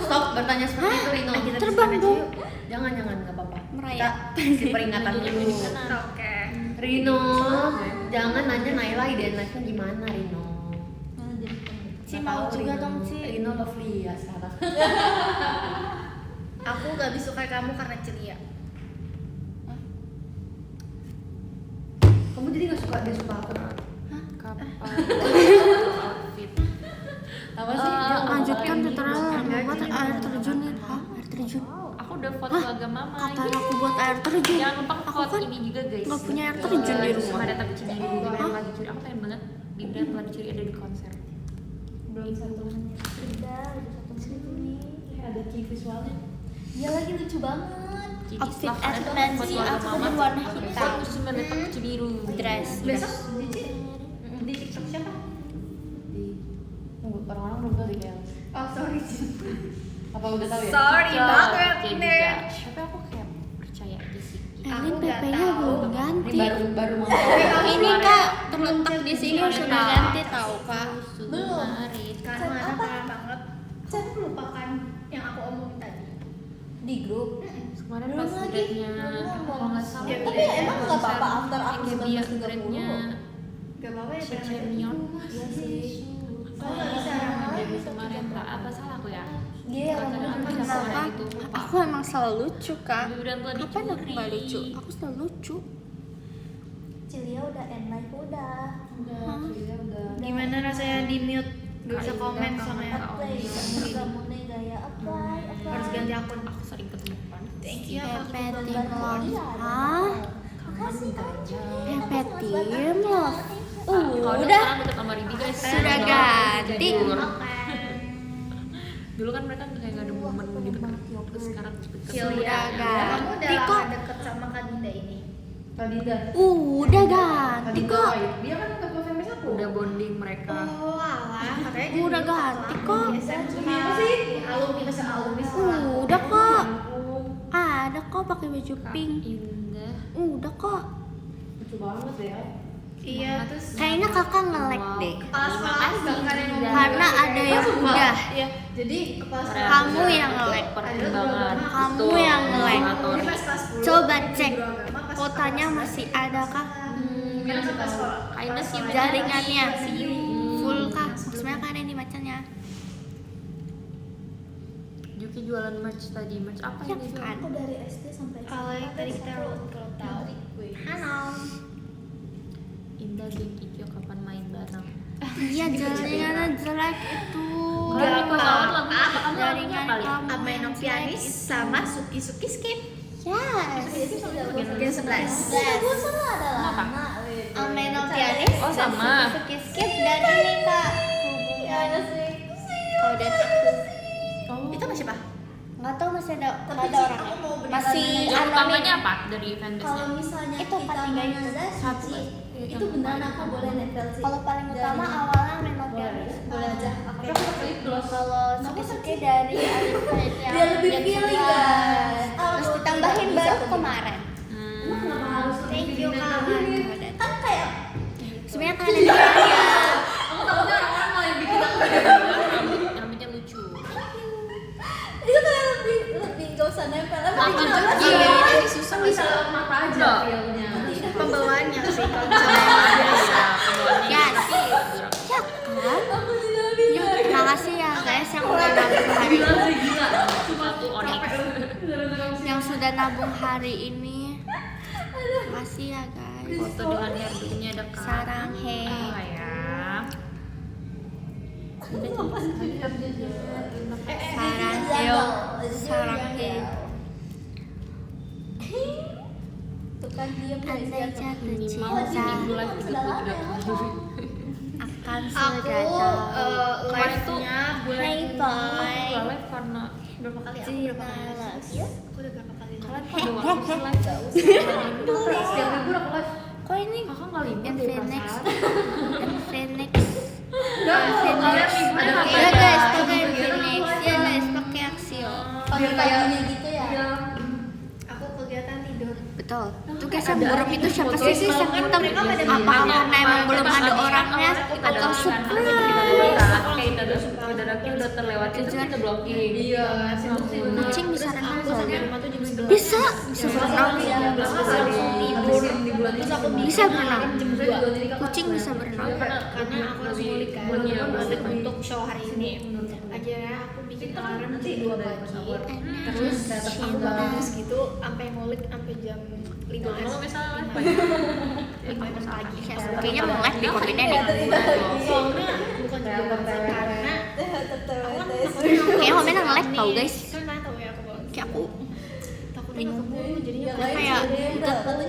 Stop bertanya seperti itu Rino. Kita terbang disana dong. aja yuk. Jangan nggak apa-apa. Merayap. Kita kasih peringatan dulu. Oke. Rino, jangan nanya Naila ide life-nya gimana Rino. Si Nggak mau tahu, juga Rino. dong, Ci. Rino lovely ya sekarang. Aku gak lebih suka kamu karena ceria. Kamu jadi nggak suka dia suka aku? Kapan? Outfit. Apa sih? Lanjutkan tutorial membuat air terjun nih. Hah? Air terjun? Aku udah foto agama mama. Kata aku buat air terjun. Jangan lupa Aku foto kan ini juga guys. nggak punya air terjun di rumah. Ada tapi ciri Bibian lagi curi. Aku pengen banget Bibian lagi curi ada di konser. Belum satu menit. Udah 1 menit. Ada key visualnya. Dia lagi lucu banget. Jadi Outfit setelah ada Nancy foto aku agama berwarna mama, hitam. aku cuma lihat baju biru. Dress. Besok Di TikTok siapa? Di orang-orang belum tahu deh kayaknya. Oh sorry. Apa udah tahu ya? Sorry banget Jadi nih. juga. Tapi aku kayak percaya aja sih. Ini Aku nggak PP-nya tahu. belum Ini ganti. baru mau. Ini kak terletak di sini sudah ganti tahu kak. Belum. Karena Chat ada apa? parah banget. Chat Lupakan yang aku omongin tadi. di grup. Kemarin Belum pas lagi, grade-nya belum ngomong. kalau nggak salah. Ya, Tapi emang nggak apa-apa after aku Kayak dia 19.30. grade-nya Gak apa-apa ya. si Bang. Chemion. Iya sih. Kamu gak bisa Jadi kemarin tak apa salah aku ya. Dia yang ngomongin Kenapa? Itu. Aku emang selalu lucu kak. Udah telah Kapan aku dicuri. nggak lucu? Aku selalu lucu. Cilia udah end live udah. Gimana rasanya di mute? Gak bisa komen sama yang Apply, kamu nih gaya apply, apply. harus ganti akun. Aku sering ketemu kan. Thank you. Pepe Bulan Tim Love. Iya, Hah? Makasih aja. Pepe Tim Love. Kalau Udah. sekarang deket sama Ribi guys. Sudah ganti. Dulu kan mereka kayak gak ada momen di dekat. Terus sekarang deket. Sudah Kamu ganti udah kok. lama deket sama Kak Dinda ini. Kadida. Udah ganti kok. Dia kan ketua fanbase aku. Udah bonding mereka. Oh alah, katanya jadi Udah ganti kok. SMK. Apa sih? Alumni masa alumni sekolah. Udah kok. Ada kok pakai baju Kak pink. Indah. Udah kok. Lucu banget ya. Iya, terus Kayaknya kakak nge-lag deh. kepala sekolah aku gak ada yang ngomong. Karena ada yang udah. Iya, jadi kepala sekolah Kamu yang nge-lag. Pertimbangan. Kamu Betul. yang nge-lag. Jadi pas kelas 10 Coba aku cek. guru agama, pas Kotanya kelas masih ada kah? Gimana sih pas sekolah? Kayaknya sih Jaringannya full kah? Sebenarnya kan ada yang dibacanya. Yuki jualan merch tadi. Merch apa Ya yang dia kan. jual? Aku dari SD sampai Kalau yang tadi kita root kalau tahu. Halo. Indah dan Kikyo kapan main bareng? Iya jaringannya jelek itu. Kalau Riko Sawat lagu apa kamu lagunya Jaringan kali? kamu. Ameno pianis sama Suki Suki skip. Yes. Gen 11. Gue salah ada Apa? lama. Ameno pianis. Oh, sama. Suki skip dan ini kak. Hubungan. Kalau dan aku. Itu masih apa? Nggak tahu masih ada Tapi nggak ada sih, orangnya. aku mau beneran Masih nanya. Yang anonim. utamanya apa dari fanbase-nya? Kalau misalnya Itu kita 43 itu. mengenal Suci, itu beneran aku boleh netel sih. Kalau paling Dari- utama awalnya Ameno pianis. boleh aja. Oke. Kalau Suki Suki dari Alif yang Biar lebih yang feeling kedua. guys. Terus ditambahin baru kemarin. Thank you Kak. Kan kayak Sebenarnya kan ada caranya. Rambutnya lucu. itu kayak lebih gak usah nempel. Tapi Lama kenapa juga. sih? Ini susah Bisa bisa mata aja Enggak. feelnya. pembawaannya sih kalau misalnya biasa. Yes. Ya kan? Terima kasih ya guys yang udah nabung hari Satu onyx. yang sudah nabung hari ini. Terima kasih ya guys. Foto dengan hairdo-nya ada Kak. Sarang he. Oh ya. Sarang heo. Sarang he. Tuh kan diam guys. Andai jatuh Minimal cinta seminggu lagi 33 kali. akan cancel Aku datang. live-nya bulan Hey ini. boy. Nggak live karena Berapa kali? Aku berapa kali? Males. Iya, aku udah berapa kali live? kalian pada waktu sih live nggak usah. Setiap libur aku live. Kok ini Kakak nggak libur deh Infinix? perasaan. Infinix. Udah, kalian liburnya Ada ngapain? Ya Iya, guys, iya. pakai Biar Infinix. aku Ya aja. guys, pakai Axio. Pagi-paginya gitu ya. Iya. Aku kegiatan tidur. Betul. Tuh guys, yang burung itu siapa sih sih seketem? mereka pada Apa banyak. karena emang belum ada orangnya atau surprise? Udah terlewati terus kita blocking. Iya, sibuk sih bener. Kucing bisa renang Aku sampai soalnya. rumah tuh jam 11. Bisa berenang. Libur di bulan ini. Bisa berenang. Jam 2 jadi kakak Kucing bisa berenang. Karena aku harus ngulik kan ngulik untuk show hari ini. Akhirnya aku bikin alarm jam 2 pagi. Terus aku bagus gitu sampai ngulik sampai jam 5 Kalau misalnya live 5 pagi. Kayaknya mau live di komennya deh. Soalnya bukan juga bangsa karena Kayaknya komennya nge-live tau guys. kan nggak tahu ya aku bawa. Kayak aku Takutnya nggak keburu jadinya kayak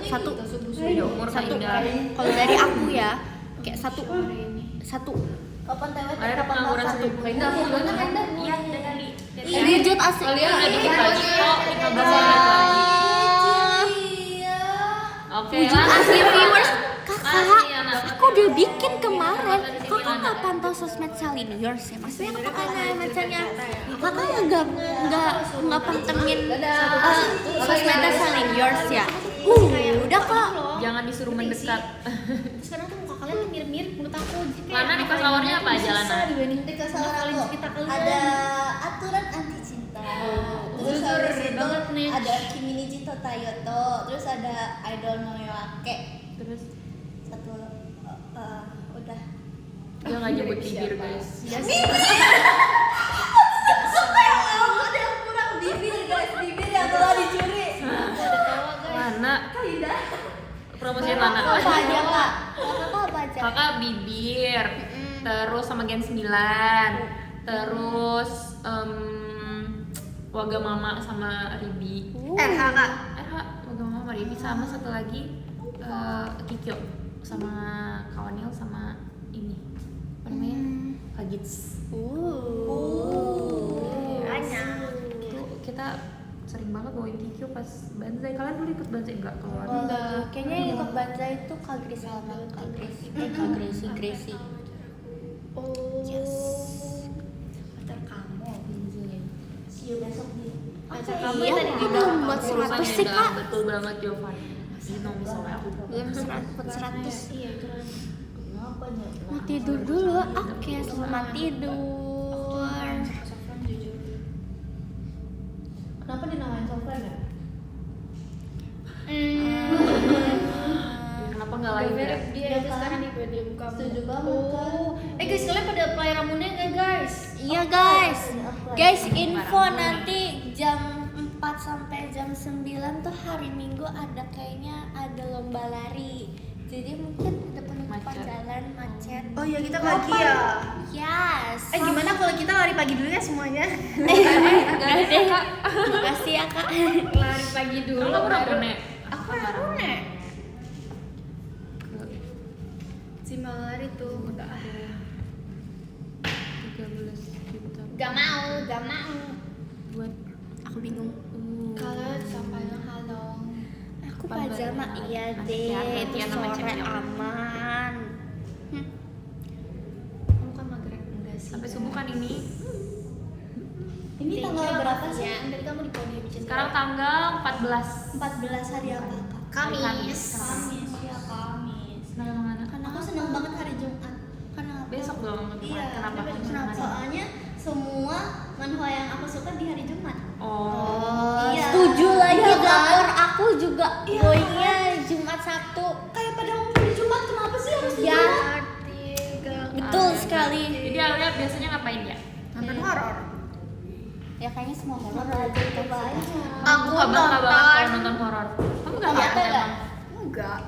satu beda umur satu Indah. kalau dari aku ya kayak satu Kapan tewet? Ada pengangguran satu. Indah, aku gimana kan? Iya, dari wujud asli. kalian udah dikit lagi kok 15 menit lagi. Iya. Oke Wujud lah. asli viewers. Kakak, Makasih, anak. aku udah bikin kemarin. Kakak nggak pantau sosmed Saliniors ya? Maksudnya kakaknya macamnya kakak nggak pantengin sosmednya Saliniors ya? Udah kok. Jangan disuruh mendekat. terus sekarang tuh muka kalian tuh mirip-mirip menurut aku. Jadi kayak Lana di paslawannya apa aja, Lana? susah dibanding Di kesalahan ngakalin aku cerita kalian. ada aturan anti cinta. Terus Jujur habis itu banget nih. ada Kimi ni Jito Tayoto. Terus ada Idol no Yoake. Terus Satu udah. dia nggak nyebut bibir guys. Ada yang kurang bibir guys, bibir yang telah dicuri. Lana Tidak. promosiin Lana. Apa aja kak? Kakak apa aja? Kakak bibir, terus sama Gen 9, terus Wagamama sama Ribi. RH kak. Wagamama sama Ribi sama satu lagi Kikyo sama Kawanil sama ini apa namanya Kagits. Banyak. Itu kita sering banget bawain Kikyo pas Banzai. Kalian dulu ikut Banzai enggak keluar? Enggak, kayaknya yang ikut Banzai itu Kak Grace sama Kak Gracie. Kak Gracie. Oh. Yes. Pacar kamu. See you besok di. Pacar kamu Iya, yang tadi aku di belum buat 100 sih kak. Betul banget Jovan. Ini misalnya aku Belum 100. Iya itu kan. Kenapa nih? Mau tidur dulu, oke selamat tidur. Sofran jujur. Kenapa dinamain Sofran ya? kenapa nggak live ya? Dia itu sekarang di podium kamu. Setuju banget kan? Guys, kalian pada apply ramunnya nggak guys? Iya guys, info nanti jam 4 sampai jam 9 tuh hari Minggu ada kayaknya ada lomba lari. Jadi mungkin ada penutupan Macet. jalan macet. Oh iya kita pagi ya. Yes. Gimana kalau kita lari pagi dulu ya semuanya? Udah deh. Makasih ya kak. Lari pagi dulu. Kalau berapa nek? Aku Ramune. Si lari tuh udah. 13 juta Gak mau. buat Aku bingung. Kalian sampainya halo. Aku pajama iya Masih deh. hati-hati Itu ya nama sore cewek. aman. Kamu kan magrib enggak sih? sampai subuh kan ini. Ini tanggal berapa sih? Tadi kamu di podium cinta. Sekarang tanggal 14. 14 hari apa? Kak? Kamis. Kamis ya Kamis. Nah, mana? Aku senang banget hari Jumat. Kenapa? Besok dong. Iya. Kenapa? Kenapa? Soalnya semua manhwa yang aku suka di hari Jumat. Oh. Iya. Setuju lagi Iya kan? dapur aku juga Iya. goingnya Jumat Sabtu. Kayak pada ngumpul di Jumat, kenapa sih harus di Ya. Jumat? Betul sekali. Jadi Alia biasanya ngapain ya? Nonton horor. Ya kayaknya semua horor aja itu banyak. Aku nggak banget kalau nonton horor. Kamu nggak Iya, nonton enggak. emang? Enggak.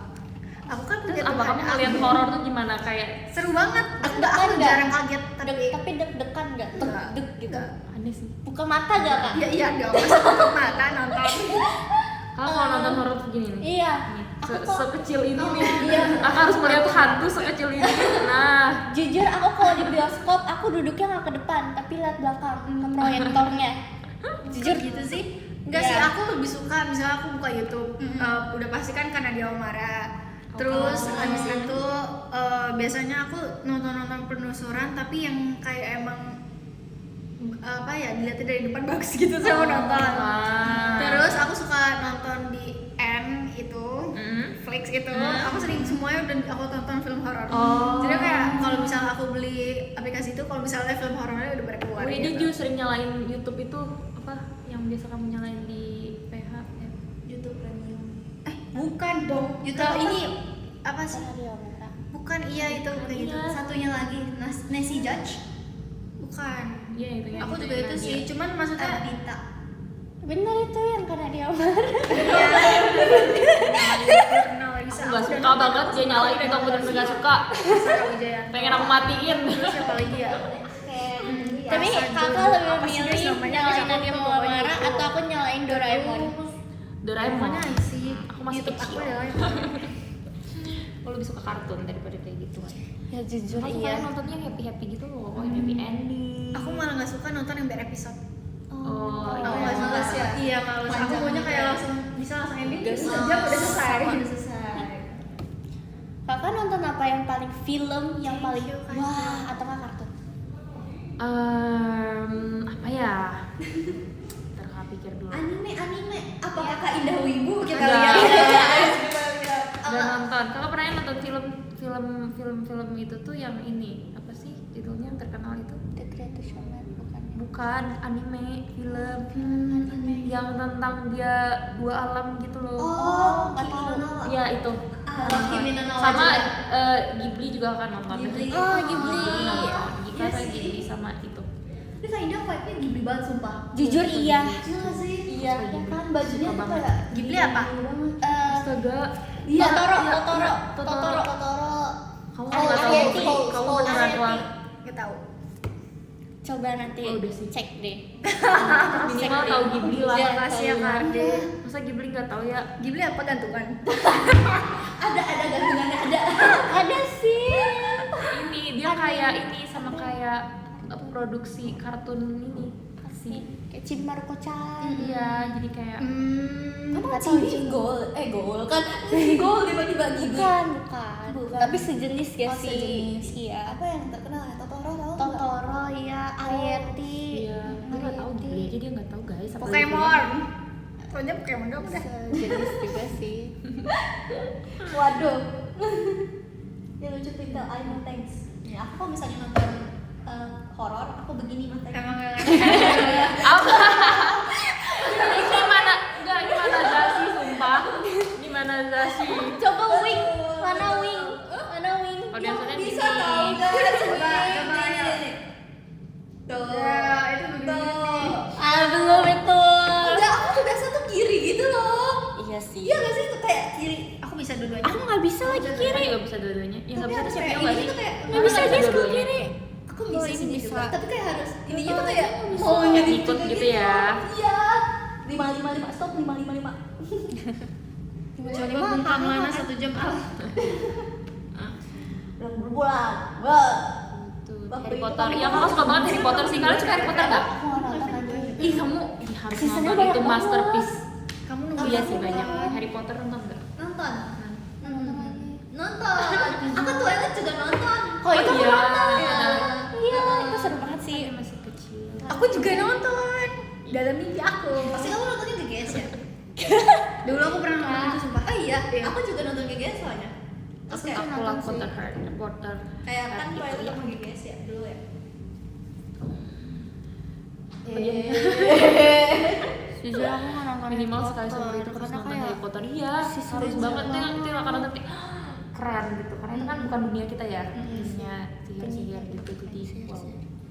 Aku kan Terus lihat apa kamu Tuhan, ngeliat aku- horor tuh gimana kayak Seru banget. Aku Deg-degan nggak? jarang kaget tapi Tapi deg-degan nggak? Enggak. Deg gitu. Enggak. aneh sih. Buka mata gak kak? Iya dong. Masa tutup mata nonton. Kalau nonton horor tuh gini nih. Iya. sekecil ini nih. Iya. Aku harus melihat hantu sekecil ini. Nah, Jujur aku kalau di bioskop aku duduknya nggak ke depan tapi lihat belakang ke proyektornya. Jujur gitu sih. Enggak Iya. sih, aku lebih suka misalnya aku buka YouTube, udah pasti kan karena dia Omara. Terus habis itu biasanya aku nonton penelusuran tapi yang kayak emang apa ya dilihatnya dari depan bagus gitu saya mau nonton. Terus aku suka nonton di N itu Flix itu, aku sering semuanya udah aku tonton film horor. Jadi kayak kalau misalnya aku beli aplikasi itu, kalau misalnya film horornya udah berkeluar. Wih, dia gitu. juga sering nyalain YouTube itu apa yang biasa kamu nyalain di PH ya? YouTube Premium. Bukan dong. YouTube ini apa sih? Karena dia Omara. Bukan, iya itu kayak gitu. Iya. Satunya lagi Nancy Judge. Bukan. Iya itu ya. Aku juga itu sih, cuman maksudnya Dita. Bener itu yang karena dia Omara. kenal bisa. Aku gak suka banget dia nyalain itu, aku bener-bener gak suka. Pengen aku matiin. Terus siapa lagi ya? Tapi kakak lebih milih nyalain Nadia Omara atau aku nyalain Doraemon? Doraemon. sih. Aku masih YouTube kecil. aku adalah Aku lebih suka kartun daripada kayak gitu. Ya jujur Aku iya. nontonnya happy gitu loh, happy ending. aku malah nggak suka nonton yang berepisode. Oh, Aku iya. nggak suka sih. Iya, males. Aku maunya kayak langsung bisa langsung ending. Sejam udah selesai. Udah selesai. Kakak nonton apa yang paling film yang Thank paling you, Kak. wah atau nggak kartun? Apa ya? Ntar kakak pikir dulu. Anime. Apa kakak Indah Wibu kita Enggak. lihat? Udah nonton. Kakak pernah nonton film itu tuh yang ini apa sih judulnya yang terkenal itu? The Greatest Showman bukan? Bukan anime, film yang tentang dia dua alam gitu loh. Oh, nggak Kimi tahu. no Na wa. Iya itu. Kimi no Na wa Sama juga. Ghibli juga akan nonton. Ghibli. Oh, Ghibli. Nonton. Iya Jika sih. Ghibli sama itu. Ini Kak Indah vibe-nya Ghibli banget sumpah. Jujur iya. Iya gak sih? Iya. Ya kan bajunya Suka tuh banget. kayak Ghibli apa? Ghibli banget. Astaga. Iya, Totoro, iya, Totoro, iya. Totoro. Kamu Oh, nggak tahu? Ariety. Kamu Oh, beneran Ariety. tua. Nggak tahu. Coba nanti Oh, udah sih. cek deh. Minimal tahu Ghibli lah. Iya, Makasih ya tahu. Kak Arde. Masa Ghibli nggak tahu ya? Ghibli apa gantungan? Ada gantungannya ada. Ada sih. Ini dia kayak ini sama kayak produksi kartun ini si Kayak Cimaruko-chan. iya jadi kayak Emang Nggak tahu Cibi juga. gol kan? Gol tiba-tiba Ghibli. Bukan. Bukan. Tapi sejenis gak Oh, sih? sejenis. Iya. Apa yang terkenal ya? Totoro tahu nggak? Totoro ya, Ariety. iya dia nggak tahu Ghibli aja dia nggak tahu guys apa Pokemon. Pokoknya Pokemon dong udah. Sejenis juga sih. Waduh. Dia lucu Twinkle I No Thanks. Ya, aku kalau misalnya nonton horor, aku begini mata. Emang apa ini mana enggak ini mana Zasi sumpah ini mana Zasi Coba Wing. Mana Wing? Mana Wing? kalau dia soalnya Bisa gini. tahu guys. Coba ya. Tuh. Ya, itu begini. Tuh. Ah, belum itu. Enggak, aku tuh biasa tuh kiri gitu loh. Iya sih. Iya gak sih itu kayak kiri. Aku bisa dua-duanya. Aku nggak bisa lagi Aku kiri. juga bisa dua-duanya ya nggak Tapi bisa harus tuh kayak siapa ini nggak tuh kayak Nggak bisa Nggak guys kalau dua-duanya. kiri. aku Oh, bisa ini sih bisa. juga. Tapi kayak harus ininya tuh Kalau kayak ini bisa. mau Kayak ngedit ikut juga gitu ya. Iya. 555 stop 555. Coba bungkam mana 1 jam ah. Belum berbulan. Wah. Tuh, Waktu Harry itu Potter kan ya kakak suka banget Harry Potter sih kalian suka Harry Potter nggak Aku nggak nonton aja. ih kamu harus Seasonnya nonton banyak itu banget. masterpiece Kamu nunggu iya sih banyak Harry Potter nonton nggak Nonton. Nonton. Aku tuh Twilight juga nonton. Oh, itu aku iya. nonton. Iya. Iya, itu seru banget sih. Saya masih kecil Aku juga nonton. Dalam mimpi aku. Pasti kamu nontonnya GGS ya? Dulu aku pernah nonton itu sumpah. Oh iya, aku juga nonton GGS soalnya. Terus kayak aku lah Harry Potter kayak kan itu Twilight ya. sama GGS ya dulu ya. Jujur aku nggak nonton minimal Harry sekali seumur Potter, hidup harus karena nonton kayak Harry Potter iya season harus banget. banget dia akan nonton kayak keren gitu karena itu kan bukan dunia kita ya dunia sihir gitu jadi wow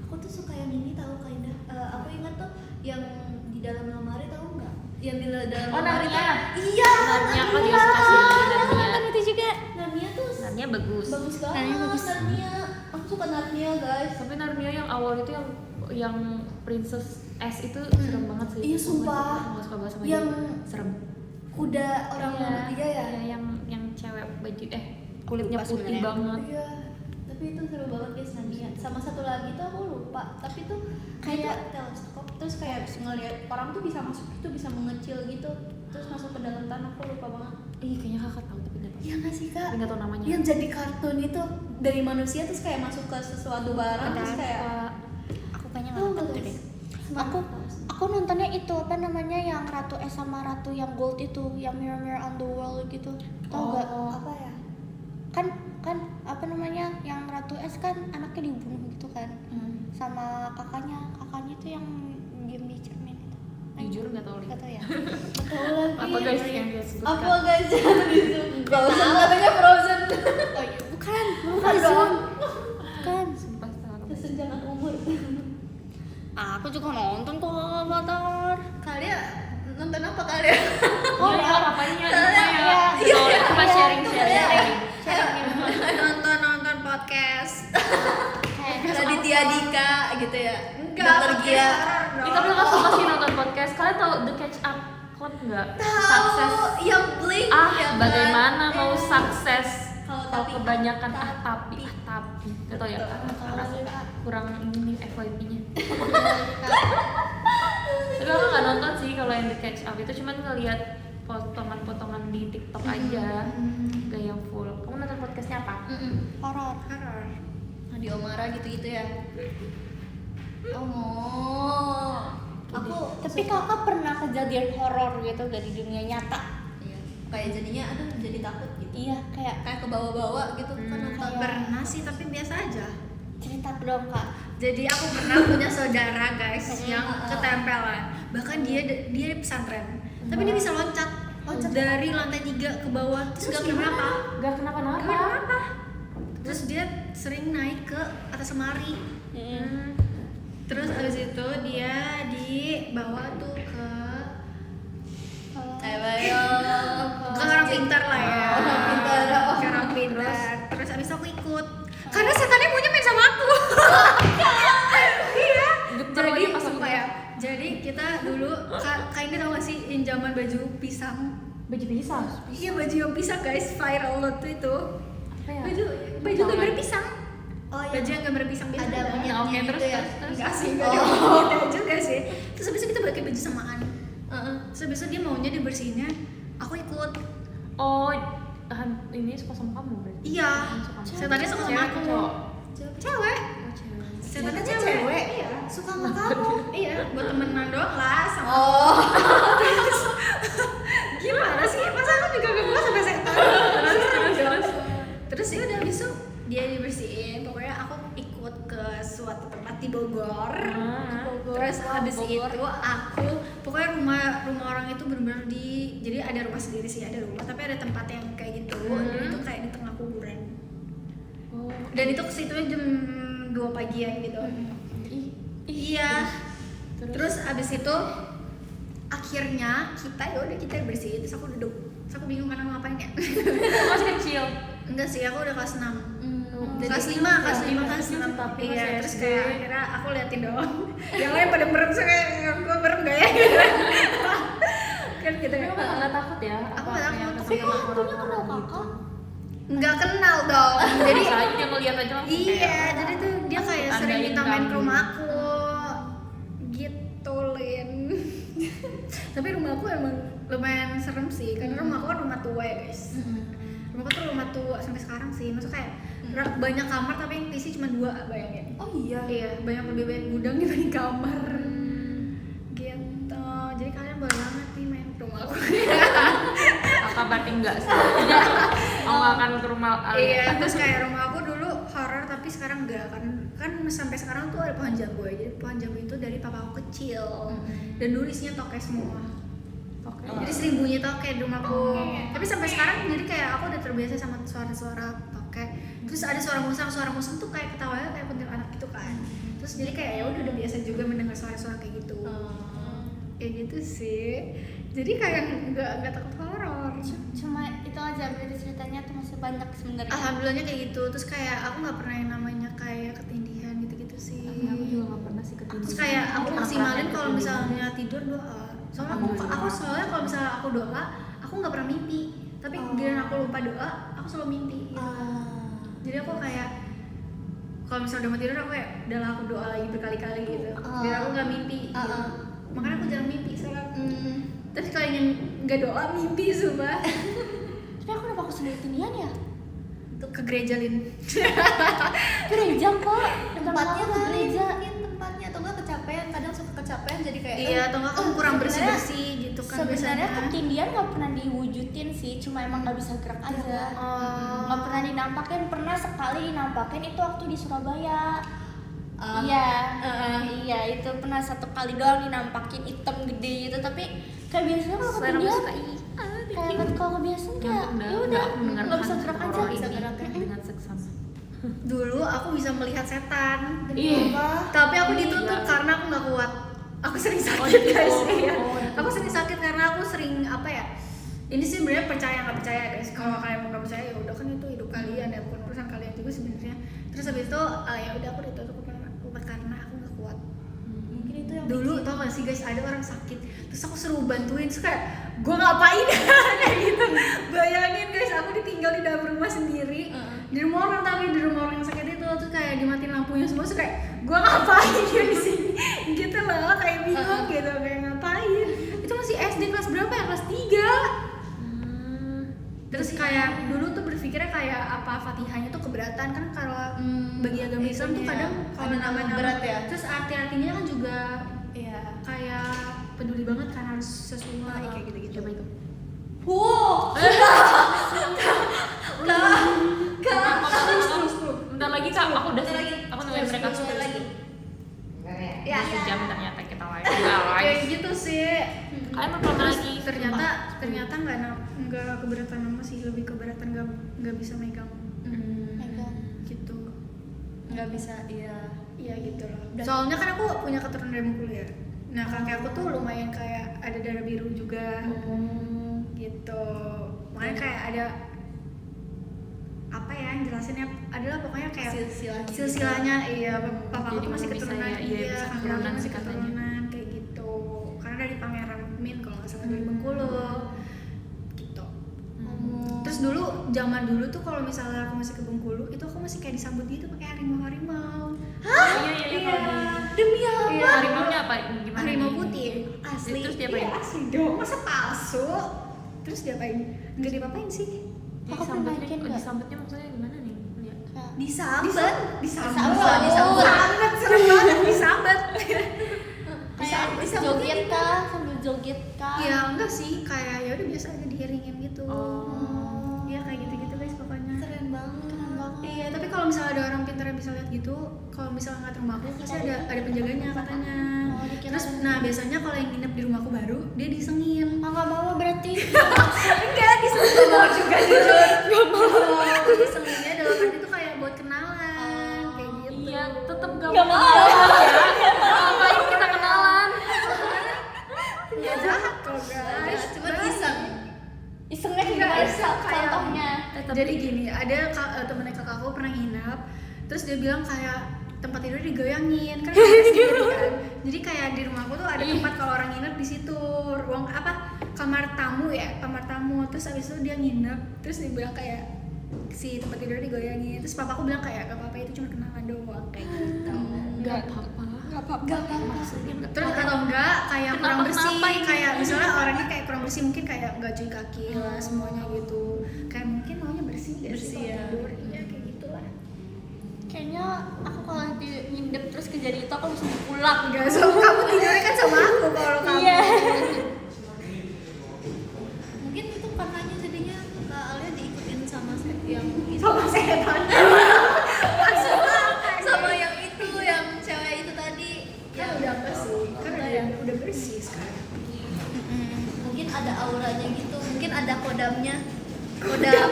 Aku tuh suka yang ini tahu Kainda. Aku ingat tuh yang di dalam lemari tahu nggak? Yang di dalam Oh, lemari. Narnia. Iya. Narnia aku juga suka sih Nonton Narnia itu juga. Narnia tuh Narnia bagus bagus banget. Narnia bagus. Narnia. Aku suka Narnia guys. tapi Narnia yang awal itu yang Princess S itu serem banget sih Iya, sumpah. aku nggak suka banget sama Yang dia serem kuda orang Iya, nomor 3 ya. iya, yang cewek baju kulitnya lupa putih sebenarnya. banget. Iya, tapi itu seru banget guys nantinya. Sama satu lagi tuh aku lupa, tapi tuh kayak teleskop terus kayak ngelihat orang tuh bisa masuk itu, bisa mengecil gitu, terus masuk ke dalam tanah. Aku lupa banget. Ih, kayaknya kakak tahu tapi nggak tahu. Iya nggak sih kak? Tapi nggak tahu namanya. Yang jadi kartun itu dari manusia terus kayak masuk ke sesuatu barang terus kayak Aku kayaknya tahu nggak nggak nonton guys? deh. Aku nontonnya itu apa namanya yang Ratu S sama Ratu yang gold itu, yang Mirror Mirror on the World gitu. Tahu nggak? Apa ya? Kan apa namanya yang Ratu S kan anaknya dibunuh gitu kan, sama kakaknya itu yang diem di cermin itu. Jujur nggak tahu Nggak tahu ya. Tahu lagi. apa guys yang dia sebutkan. Apa guys yang disebut? Frozen katanya Frozen. Oh iya, bukan Bukan dong. bukan. Sumpah setengah rumah. Kesenjangan umur. Aku juga nonton kok Avatar. Kalian nonton apa kalian? Iya, apanya? Iya, Coba sharing. Nonton podcast. Raditya Dika gitu ya. Enggak, Dokter Gia. Kita belum suka sih nonton podcast. Kalian tahu The Catch Up Club nggak? Sukses. Tahu yang Blink Ah, ya kan? bagaimana mau sukses Kalau kalau tapi- kebanyakan tapi nggak tahu ya. Betul. Kurang ini FYP-nya. Tapi aku nggak nonton sih kalau yang The Catch Up itu, cuman ngeliat potongan-potongan di TikTok aja, gak yang full. Kamu nonton podcastnya apa? Horor. Di Omara gitu-gitu ya. Oh. Aku Tapi kakak pernah kejadian horor gitu gak di dunia nyata? iya, kayak jadinya aduh jadi takut gitu. Iya, kayak Kayak ke bawah-bawah gitu kan nonton. kayak- Pernah sih tapi biasa aja. cerita dong kak. Jadi aku pernah punya saudara guys yang ketempelan. Bahkan dia di pesantren. Tapi dia bisa loncat dari lantai 3 ke bawah terus gak kenapa. Gak kenapa-napa. Kenapa? Terus dia sering naik ke atas lemari. Terus abis itu dia dibawa tuh ke Ayo. orang pintar lah ya. Orang pintar, oh. Ke orang pintar. Terus abis itu aku ikut. Karena setannya maunya main sama aku. Iya. Getar Jadi lagi pas sumpah ya. Jadi kita dulu kak ini tau gak sih yang zaman baju pisang? Baju pisang. Iya baju yang pisang guys, viral lot tuh itu. Apa ya? Baju gambar pisang. Oh iya. Baju yang gambar pisang biasa. Ada monyetnya Oke, gitu terus ya. Enggak sih, enggak ada monyetnya juga sih. Terus habis itu kita pakai baju samaan. Terus habis itu dia maunya dibersihinnya, aku ikut. Oh, ini suka sama kamu berarti? Iya. Setannya suka sama aku. Cowok. Cewek. Oh, cewek. Setannya Cewek. cewek. Iya. Suka sama kamu. Iya, buat temenan doang lah sama. Oh. Gimana sih? Masa aku juga gak puas sampai setan. Terus ya udah habis itu dia dibersihin. Pokoknya aku ikut ke suatu tempat di Bogor. Terus habis itu aku pokoknya rumah orang itu benar-benar jadi ada rumah sendiri sih, ada rumah tapi ada tempat yang kayak gitu. Dan itu kayak di tengah kuburan. Oh. Dan itu kesitunya jam 2 pagian gitu. Iya. Terus abis itu akhirnya kita bersihin, terus aku duduk. Terus aku bingung karena mau ngapain ya. Kamu masih kecil. Enggak sih, aku udah kelas 6. Jadi Kelas 5 tapi iya, masih terus SD. kayak akhirnya aku liatin doang. Yang lain pada merem, so kayak gue merem gak ya? Kan gitu Tapi ya. kamu nggak takut ya? Aku Apa nggak yang takut. kesini Tapi kok orang-orang hantunya kenal gitu? kakak? Nggak kenal dong. Jadi Jadi aja dia ngeliat aja langsung iya, kayak, jadi tuh dia kayak tandain sering minta main ke kamu. rumah aku. Gitu, Lin. Tapi rumah aku emang lumayan serem sih, karena rumah aku kan rumah tua ya guys. Rumah aku tuh rumah tua sampai sekarang sih. Maksudnya kayak banyak kamar tapi yang isi cuma 2, bayangin. Oh iya. Iya, lebih banyak gudang dibanding kamar. Gitu. Jadi kalian boleh banget nih main ke rumah aku. Kakak berarti enggak sih. Aku nggak akan ke rumah Iya, terus kayak rumah aku dulu horor tapi sekarang enggak kan sampai sekarang tuh ada pohon jambu ya. Jadi pohon jambu itu dari papa aku kecil. Dan dulu isinya toke semua. Oke. Jadi 1000 bunyi toke di rumahku. Tapi sampai sekarang jadi kayak aku udah terbiasa sama suara-suara toke. Terus ada suara musang tuh kayak ketawanya kayak kuntilanak gitu kan. Terus jadi kayak ya udah biasa juga mendengar suara-suara kayak gitu. Kayak gitu sih. Jadi kayak nggak takut horor. Cuma itu aja berarti ceritanya tuh masih banyak sebenarnya. Alhamdulillahnya kayak gitu. Terus kayak aku nggak pernah yang namanya kayak ketindihan gitu-gitu sih. Aku juga nggak pernah sih ketindihan. Terus kayak aku Nggak maksimalin pernah kalau ketindihan. misalnya tidur doa. Soalnya aku soalnya kalau misalnya aku doa, aku nggak pernah mimpi, tapi giliran aku lupa doa aku selalu mimpi gitu. Jadi aku kayak kalau misalnya udah mau tidur aku kayak udahlah aku doa lagi berkali-kali gitu biar aku nggak mimpi gitu. Makanya aku jarang mimpi sekarang. Terus kalau ingin nggak doa mimpi sumpah. Tapi aku kenapa aku sendiri tindian ya? Untuk ke gereja Lin. Gereja kok. Tempatnya ke kali, gereja. mungkin tempatnya atau enggak kecapean, kadang suka kecapean jadi kayak Iya, atau nggak kamu kurang sebenarnya- bersih-bersih gitu kan Sebenarnya biasanya. ketindian nggak pernah diwujudin sih, cuma emang nggak bisa gerak aja. Nggak pernah dinampakin. Pernah sekali dinampakin itu waktu di Surabaya. Iya, iya itu pernah satu kali doang dinampakin hitam gede gitu. Tapi kayak biasanya kalau Selera ketindian suka kayak kalau kebiasaan kayak ya udah nggak bisa gerak aja. bisa gerak dengan seksama. Dulu aku bisa melihat setan. Iya. Tapi aku ditutup karena aku nggak kuat. Aku sering sakit gitu. guys. Iya. Oh, Aku sering sakit karena aku sering apa ya? Ini sih sebenarnya percaya nggak percaya guys. Kalau kalian mau nggak percaya ya udah kan itu hidup kalian ya, bukan urusan kalian juga sebenarnya. Terus habis itu ya udah aku ditutup karena aku nggak kuat. mungkin itu yang Dulu tau gak sih guys, ada orang sakit terus aku suruh bantuin, terus kayak gue ngapain kayak gitu. Bayangin guys, aku ditinggal di dalam rumah sendiri di rumah orang, tapi di rumah orang yang sakit itu tuh kayak dimatiin lampunya semua, terus kayak gue ngapain ya di sini gitu loh, kayak bingung gitu kayak ngapain. Itu masih SD kelas berapa ya, kelas 3. Terus kayak dulu tuh berpikirnya kayak apa Fatihahnya tuh keberatan kan, kalau bagi agama Islam tuh iya. kadang kalau Ada nama nama-nama berat ya. terus arti-artinya kan juga iya. kayak peduli banget kan, harus sesuai kayak gitu-gitu. Coba itu. Bentar lagi kak, aku udah sih. Aku nungguin mereka Sebentar lagi. Ya, sejam ternyata kita live. kayak gitu sih. Kalian mau kemana Terus lagi? ternyata nggak keberatan nama sih, lebih keberatan nggak bisa megang gitu. Nggak bisa, iya. Iya gitu loh. Soalnya kan aku punya keturunan dari Bengkulu ya. Nah kakek aku tuh lumayan kayak ada darah biru juga. Gitu. Makanya kayak ada apa ya yang jelasinnya adalah pokoknya kayak silsilahnya iya, papa aku Jadi tuh masih bisa keturunan ya, iya, bisa kakak aku keturunan masih sih katanya. keturunan kayak gitu. Karena dari Pangeran Min kalau nggak salah dari Bengkulu. Gitu. Terus dulu zaman dulu tuh kalau misalnya aku masih ke Bengkulu itu aku masih kayak disambut gitu pakai harimau. Iya. Demi apa? Iya, harimaunya apa? Gimana? Harimau nih? putih. Asli. Terus diapain? Iya, asli dong, masa palsu? Terus diapain? Enggak diapain sih. Aku Disambutnya, pernah bikin nggak? disambutnya maksudnya gimana nih? Lihat. Disambet. Disambet, serem banget disambet. Kayak joget kah, sambil joget kah? Iya, enggak sih, kayak ya udah biasa aja diiringin gitu. Iya, kayak gitu-gitu guys pokoknya. Keren banget. Iya, tapi kalau misalnya ada orang pintar yang bisa lihat gitu, kalau misalnya nggak rumahku pasti ada penjaganya katanya. Terus, nah biasanya kalau yang nginep di rumahku baru, dia disengin. Nggak mau berarti. Enggak, disengin mau juga jujur. Nggak mau. Disenginnya dalam arti itu kayak buat kenalan, kayak gitu. Iya, tetep gak Nggak mau. mau. Ngapain kita kenalan? Ya jahat kok guys. Cuma iseng. Isengnya Nggak, gimana iseng kayak- contohnya? Jadi gini, ada temennya kakakku pernah nginep, terus dia bilang kayak tempat tidur digoyangin kan sendiri kan. Jadi kayak di rumahku tuh ada tempat kalau orang nginep di situ, ruang apa kamar tamu ya, kamar tamu. Terus abis itu dia nginep, terus dia bilang kayak si tempat tidur digoyangin. Terus papaku bilang kayak gak apa-apa, itu cuma kenalan doang kayak gitu. Gak apa-apa. Terus atau enggak kayak Kenapa, kurang bersih, kenapa ini? kayak misalnya orangnya kayak kurang bersih, mungkin kayak nggak cuci kaki lah semuanya gitu. Kayak mungkin maunya bersih ya Bersih sih ya. kalau tidur, iya kayak gitulah. Kayaknya aku kalau nanti ngindep terus kejadian itu aku langsung pulang. Enggak, so kamu tidurnya kan sama aku kalau kamu. Iya. Mungkin itu karenanya jadinya Kak Alia diikutin sama yang itu. Sama setan. Sama yang itu, yang cewek itu tadi. Kan udah enggak sih, kan udah bersih sekarang. Mungkin ada auranya gitu, mungkin ada kodamnya. Kodam.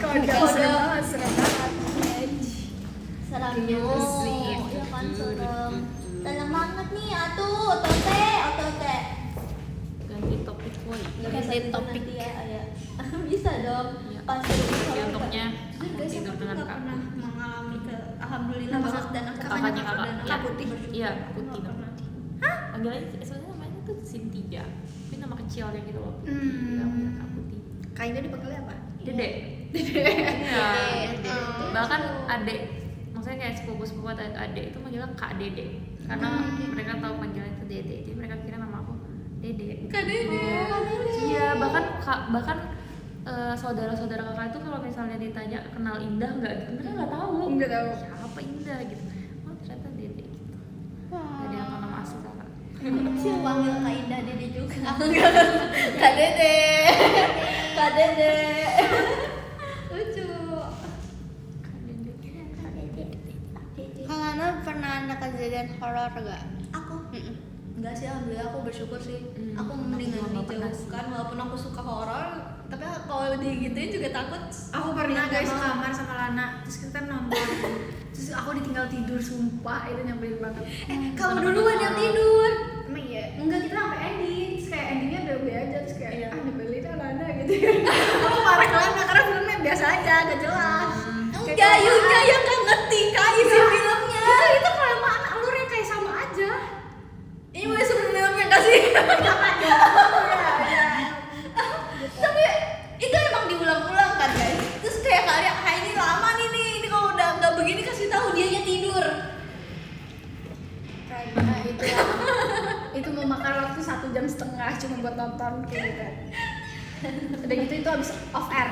Serem banget. Serem Gitu sih. Iya kan serem. Dalam banget nih, atuh, otote. Ganti topik boy. Ganti topik ya, Ayah. Bisa dong. Iya. Pasti bisa. Tapi untuknya Jujur guys, tidur aku dengan nggak kakak. pernah mengalami alhamdulillah banget dan aku Kakaknya kakak. Kakak putih. Iya, putih. Panggil aja, sebenarnya namanya tuh Cynthia, tapi nama kecilnya gitu loh. Hmm. Nggak punya Kak Putih. Kak Indah dipanggilnya apa? Dede. Iya. Bahkan adek, maksudnya kayak sepupu-sepupu atau adek itu manggilnya Kak Dede, karena mereka tahu panggilan itu Dede, jadi mereka kira nama aku Dede. Kak Dede. Iya, bahkan saudara-saudara kakak itu kalau misalnya ditanya kenal Indah nggak, mereka nggak tahu. Nggak tahu. Siapa Indah gitu. Oh ternyata Dede gitu. Jadi aku nama asli kakak. sih panggil Kak Indah Dede juga. Kak Dede. Kak Dede. Lucu. Kak Lana pernah ada kejadian horor gak? Aku enggak sih, alhamdulillah aku bersyukur sih. Aku Aku mendingan juga nggak pernah dijauhkan walaupun aku suka horor, tapi kalau digituin juga takut. Aku pernah guys Nggak mau. sekamar sama Lana, terus kita nonton, terus aku ditinggal tidur, sumpah itu nyebelin banget. Kamu duluan yang tidur. Emang iya? Enggak, kita sampai ending, terus kayak endingnya udah udah aja, terus kayak Iya. nyebelin Lana gitu. Aku marah ke Lana karena filmnya biasa aja, gak jelas. Enggak, Yunya yang nggak ngerti Kak isi filmnya. Itu kalau emang alurnya kayak sama aja. Ini mulai sebelum filmnya kasih. Tapi itu emang diulang-ulang kan guys. Terus kayak kalian, ini lama ini kalau udah nggak begini kasih tahu dianya tidur. Karena itu memakan waktu 1,5 jam cuma buat nonton kayak gitu. Udah gitu itu habis off air.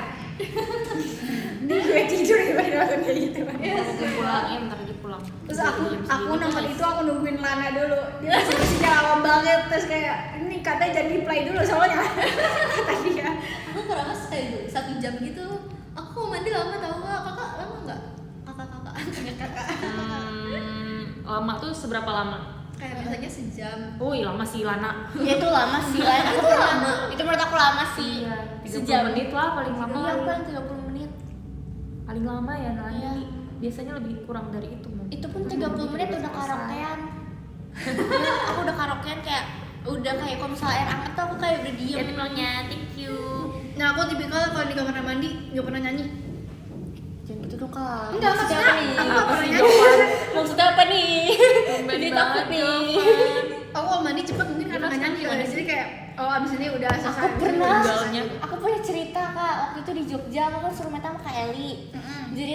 Ini gue tidur gimana nonton kayak gitu. Ntar aja pulang. Terus aku nonton itu aku nungguin Lana dulu. Dia diskusinya lama banget, terus kayak ini katanya jadi play dulu soalnya. Kata dia. Aku kerasa kayak 1 jam gitu. Aku mau mandi lama tau nggak? Kakak lama nggak? Kakak. Lama tuh seberapa lama? Kayak biasanya sejam. Lama sih Lana. Ya itu lama sih lah. Aku tuh lama. Itu menurut aku lama sih. Iya, 30 Sejam. menit lah paling lama. Iya, aku paling 30 menit. Paling lama ya Nana. Iya. Biasanya lebih kurang dari itu mungkin. Itu pun 30 menit udah karaokean. Ya, aku udah karaokean kayak udah kayak kalau misalnya air hangat tuh aku kayak udah diem. Ya timnya, thank you. Nah aku tipikal kalau di kamar mandi nggak pernah nyanyi. Jangan gitu dong Kak. Enggak, Maksudnya maksudnya apa nih? aku nggak pernah nyanyi. Maksudnya apa nih? Tumben Jadi banget, takut nih. Jovan. Aku kalau mandi cepet mungkin karena nggak nyanyi ya. Jadi kayak abis ini udah selesai. Aku pernah. Tinggalnya. Aku punya cerita Kak. Waktu itu di Jogja aku kan suruh meta sama Kak Eli. Jadi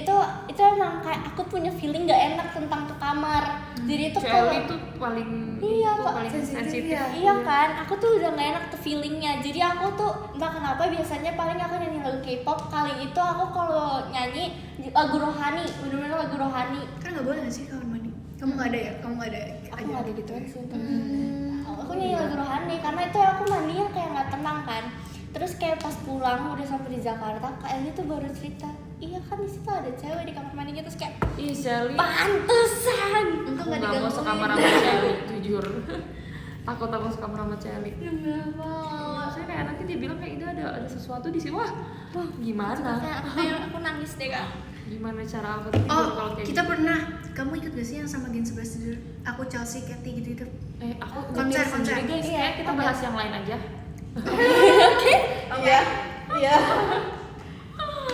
itu emang kayak aku punya feeling nggak enak tentang tuh kamar. Jadi itu kalau Cewek itu paling Iya, itu Pak. paling sensitif. Iya kan, aku tuh udah gak enak tuh feelingnya. Jadi aku tuh entah kenapa biasanya paling aku nyanyi lagu K-pop. Kali itu aku kalau nyanyi lagu rohani, bener-bener lagu rohani. Kan nggak boleh nggak sih kamar mandi? Kamu nggak ada ya? Kamu nggak ada? Aku gak ada gituan sih. Aku nyanyi lagu rohani karena itu aku mandinya kayak nggak tenang kan. Terus kayak pas pulang udah sampai di Jakarta, Kak Eli tuh baru cerita, iya kan di situ ada cewek di kamar mandinya, terus kayak Ih, Shelly. pantesan. Untung Aku nggak nggak mau digangguin. sekamar sama Shelly, jujur. Takut aku sekamar sama Shelly. Saya kayak nanti dia bilang kayak itu ada sesuatu di sini. Wah, gimana? Aku nangis deh Kak. Gimana cara aku tidur Oh, kalau kayak kita gitu? pernah. Kamu ikut gak sih yang sama Gen 11 tidur? Aku Chelsea, Katy gitu-gitu. Aku Konser, nyuruh sendiri, konser. guys. Iya, Kayak kita ada. bahas yang lain aja. Iya. Iya.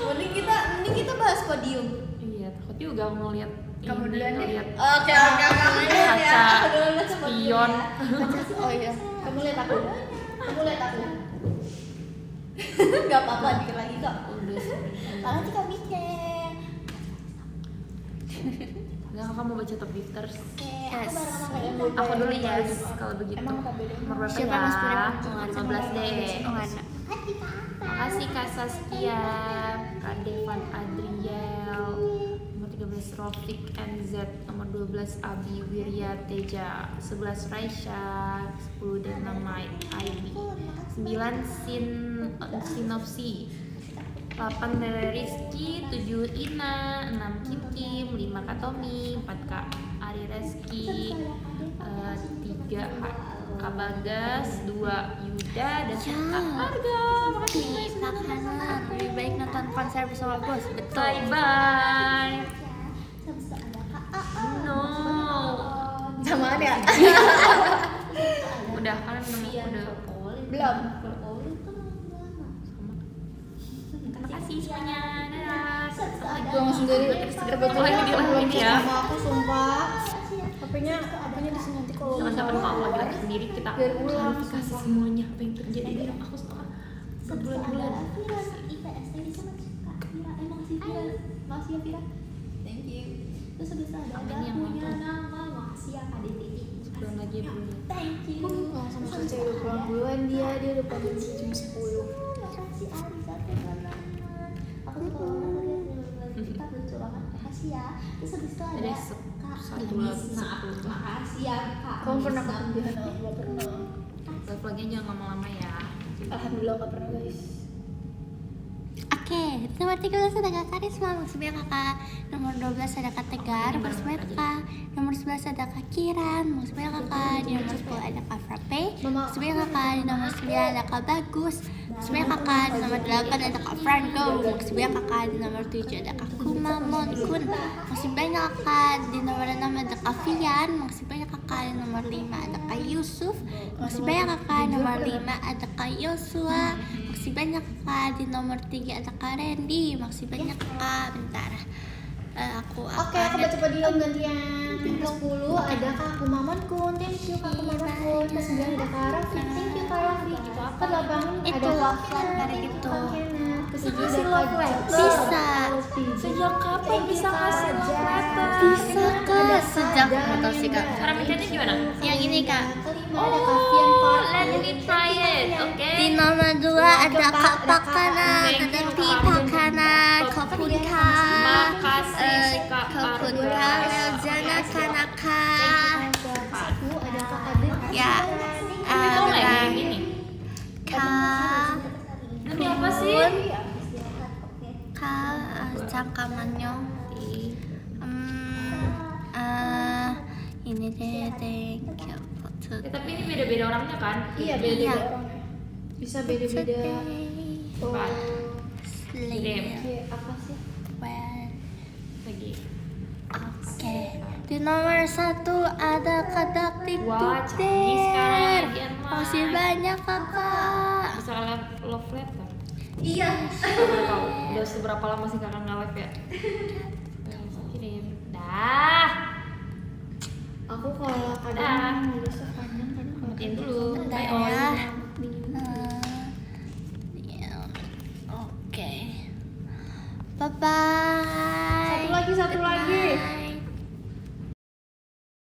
Mending kita bahas podium. Iya, takut juga aku ngeliat Kamu duluan deh. ngeliat Oke, kamu lihat ya. kaca Aku dulu lihat sama spion. dia. Oh iya. Kamu lihat aku. Kamu lihat aku. Gak apa-apa, dikit lagi kok. Udah sih. Makasih Kak Miche. Enggak, kakak mau baca top gifters. Aku bareng sama Kak Ibu. Aku dulu ya, kalau begitu. Emang apa bedanya? Nomor berapa Siapa ya? Mas Purem? 15 deh. Oh, nggak ada. Makasih Kak Saskia, Kak Devan Adriel, nomor 13 Rofik NZ, nomor 12 Abi Wirya Teja, 11 Raisya, 10 Dynamite Ivy, 9 Sinopsi, 8 Rere Rizky, 7 Ina, 6 Kim Kim, 5 Kak Tommy, 4 Kak Ari Reski, 3 Kak Bagas, 2 Yuda, dan 1 Kak Marga. Makasih. Makanan lebih baik nonton konser bersama bos. Betul. Bye bye. No. Sama ada. Udah kan udah. Belum. Terima kasih semuanya. Dadah. Pulang sendiri. Kebetulan ini di live ya. Sama aku sumpah. HP-nya di sini nanti kalau sama-sama mau lagi-lagi sendiri kita Biar ulang, klarifikasi sumpah. semuanya apa yang terjadi di hidup aku setelah Terus berbulan-bulan. ada Vira IPS tadi sama Kak Vira. Makasih Vira. Makasih ya Vira. Thank you. Terus habis itu ada Amin ya, punya Tuhan. nama. Makasih ya Kak DTI. Sebulan lagi ya, bulan. Thank you. Langsung selesai udah pulang duluan dia udah pulang jam 10. Makasih Ari satu teman. Aku suka banget kita lucu banget. Makasih ya. Terus habis itu ada Ada Kak satu Misna. lagi, 10. Makasih ya Kak. Kamu pernah Misna. kemudian aku gak pernah. Live lagi jangan lama-lama ya. Alhamdulillah gak pernah guys. Oke, nomor 13 ada Kak Karisma, maksudnya kakak. Nomor 12 ada Kak Tegar, maksudnya kakak. Nomor 11 ada Kak Kiran, maksudnya kakak. Di nomor 10 ada Kak Frappe, maksudnya kakak. Di nomor 9 ada Kak Bagus, maksudnya kakak. Di nomor 8 ada Kak Franco, maksudnya kakak. Di nomor 7 ada Kak Kumamon Kun, maksudnya kakak. Di nomor 6 ada Kak Fian, maksudnya kakak. Di nomor 5 ada Kak Yusuf, maksudnya kakak. Di nomor 5 ada Kak Yosua, makasih banyak Kak. Di nomor 3 ada Kak Randy, makasih banyak Kak. Bentar, aku Oke, aku baca podium gantian. Ke 10 ada Kak Kumaman Kun, thank you Kak Kumaman Kun. Ke 9 ada Kak Raffi, thank you Kak Raffi. Ke 8 Itu ada Kak flat dari Kena, itu. Kak Kena. Ke 7 Ngasih ada love Kak letter. Bisa. Sejak kapan bisa ngasih love letter? Bisa Kak, sejak nggak tahu sih Kak. Cara mencetnya gimana? Yang ini Kak. Kelima ada Kak Fian Oh, Park. let me try it, oke? Di nomor 2 ada Kak Pakana, Thank ada you, Pi Kak. Pakana, Kopun Kak. Makasih, Kak Kopun Arga. Kak Meljana Kanaka. Satu ada Kak Kadir. Ya, Mau nggak bentar. yang ini? Kak. Ini apa sih? Kak cangkamannya. Ini deh, thank you. Ya, tapi ini beda-beda orangnya kan? Iya, beda-beda Iya. orangnya. Bisa beda-beda. Oh, Dem. kayak apa sih? Lagi. Oke, di nomor 1 ada Kadak Wah, canggih sekarang TikToker. lagian, Mas. Makasih banyak kakak. Bisa love letter? Iya. Aku baru tahu. Udah seberapa lama sih kakak nge-live ya? Kirim. Dah. Aku kalau Dah. kadang nulisnya panjang kan. Matiin dulu. Bentar Bye all. ya.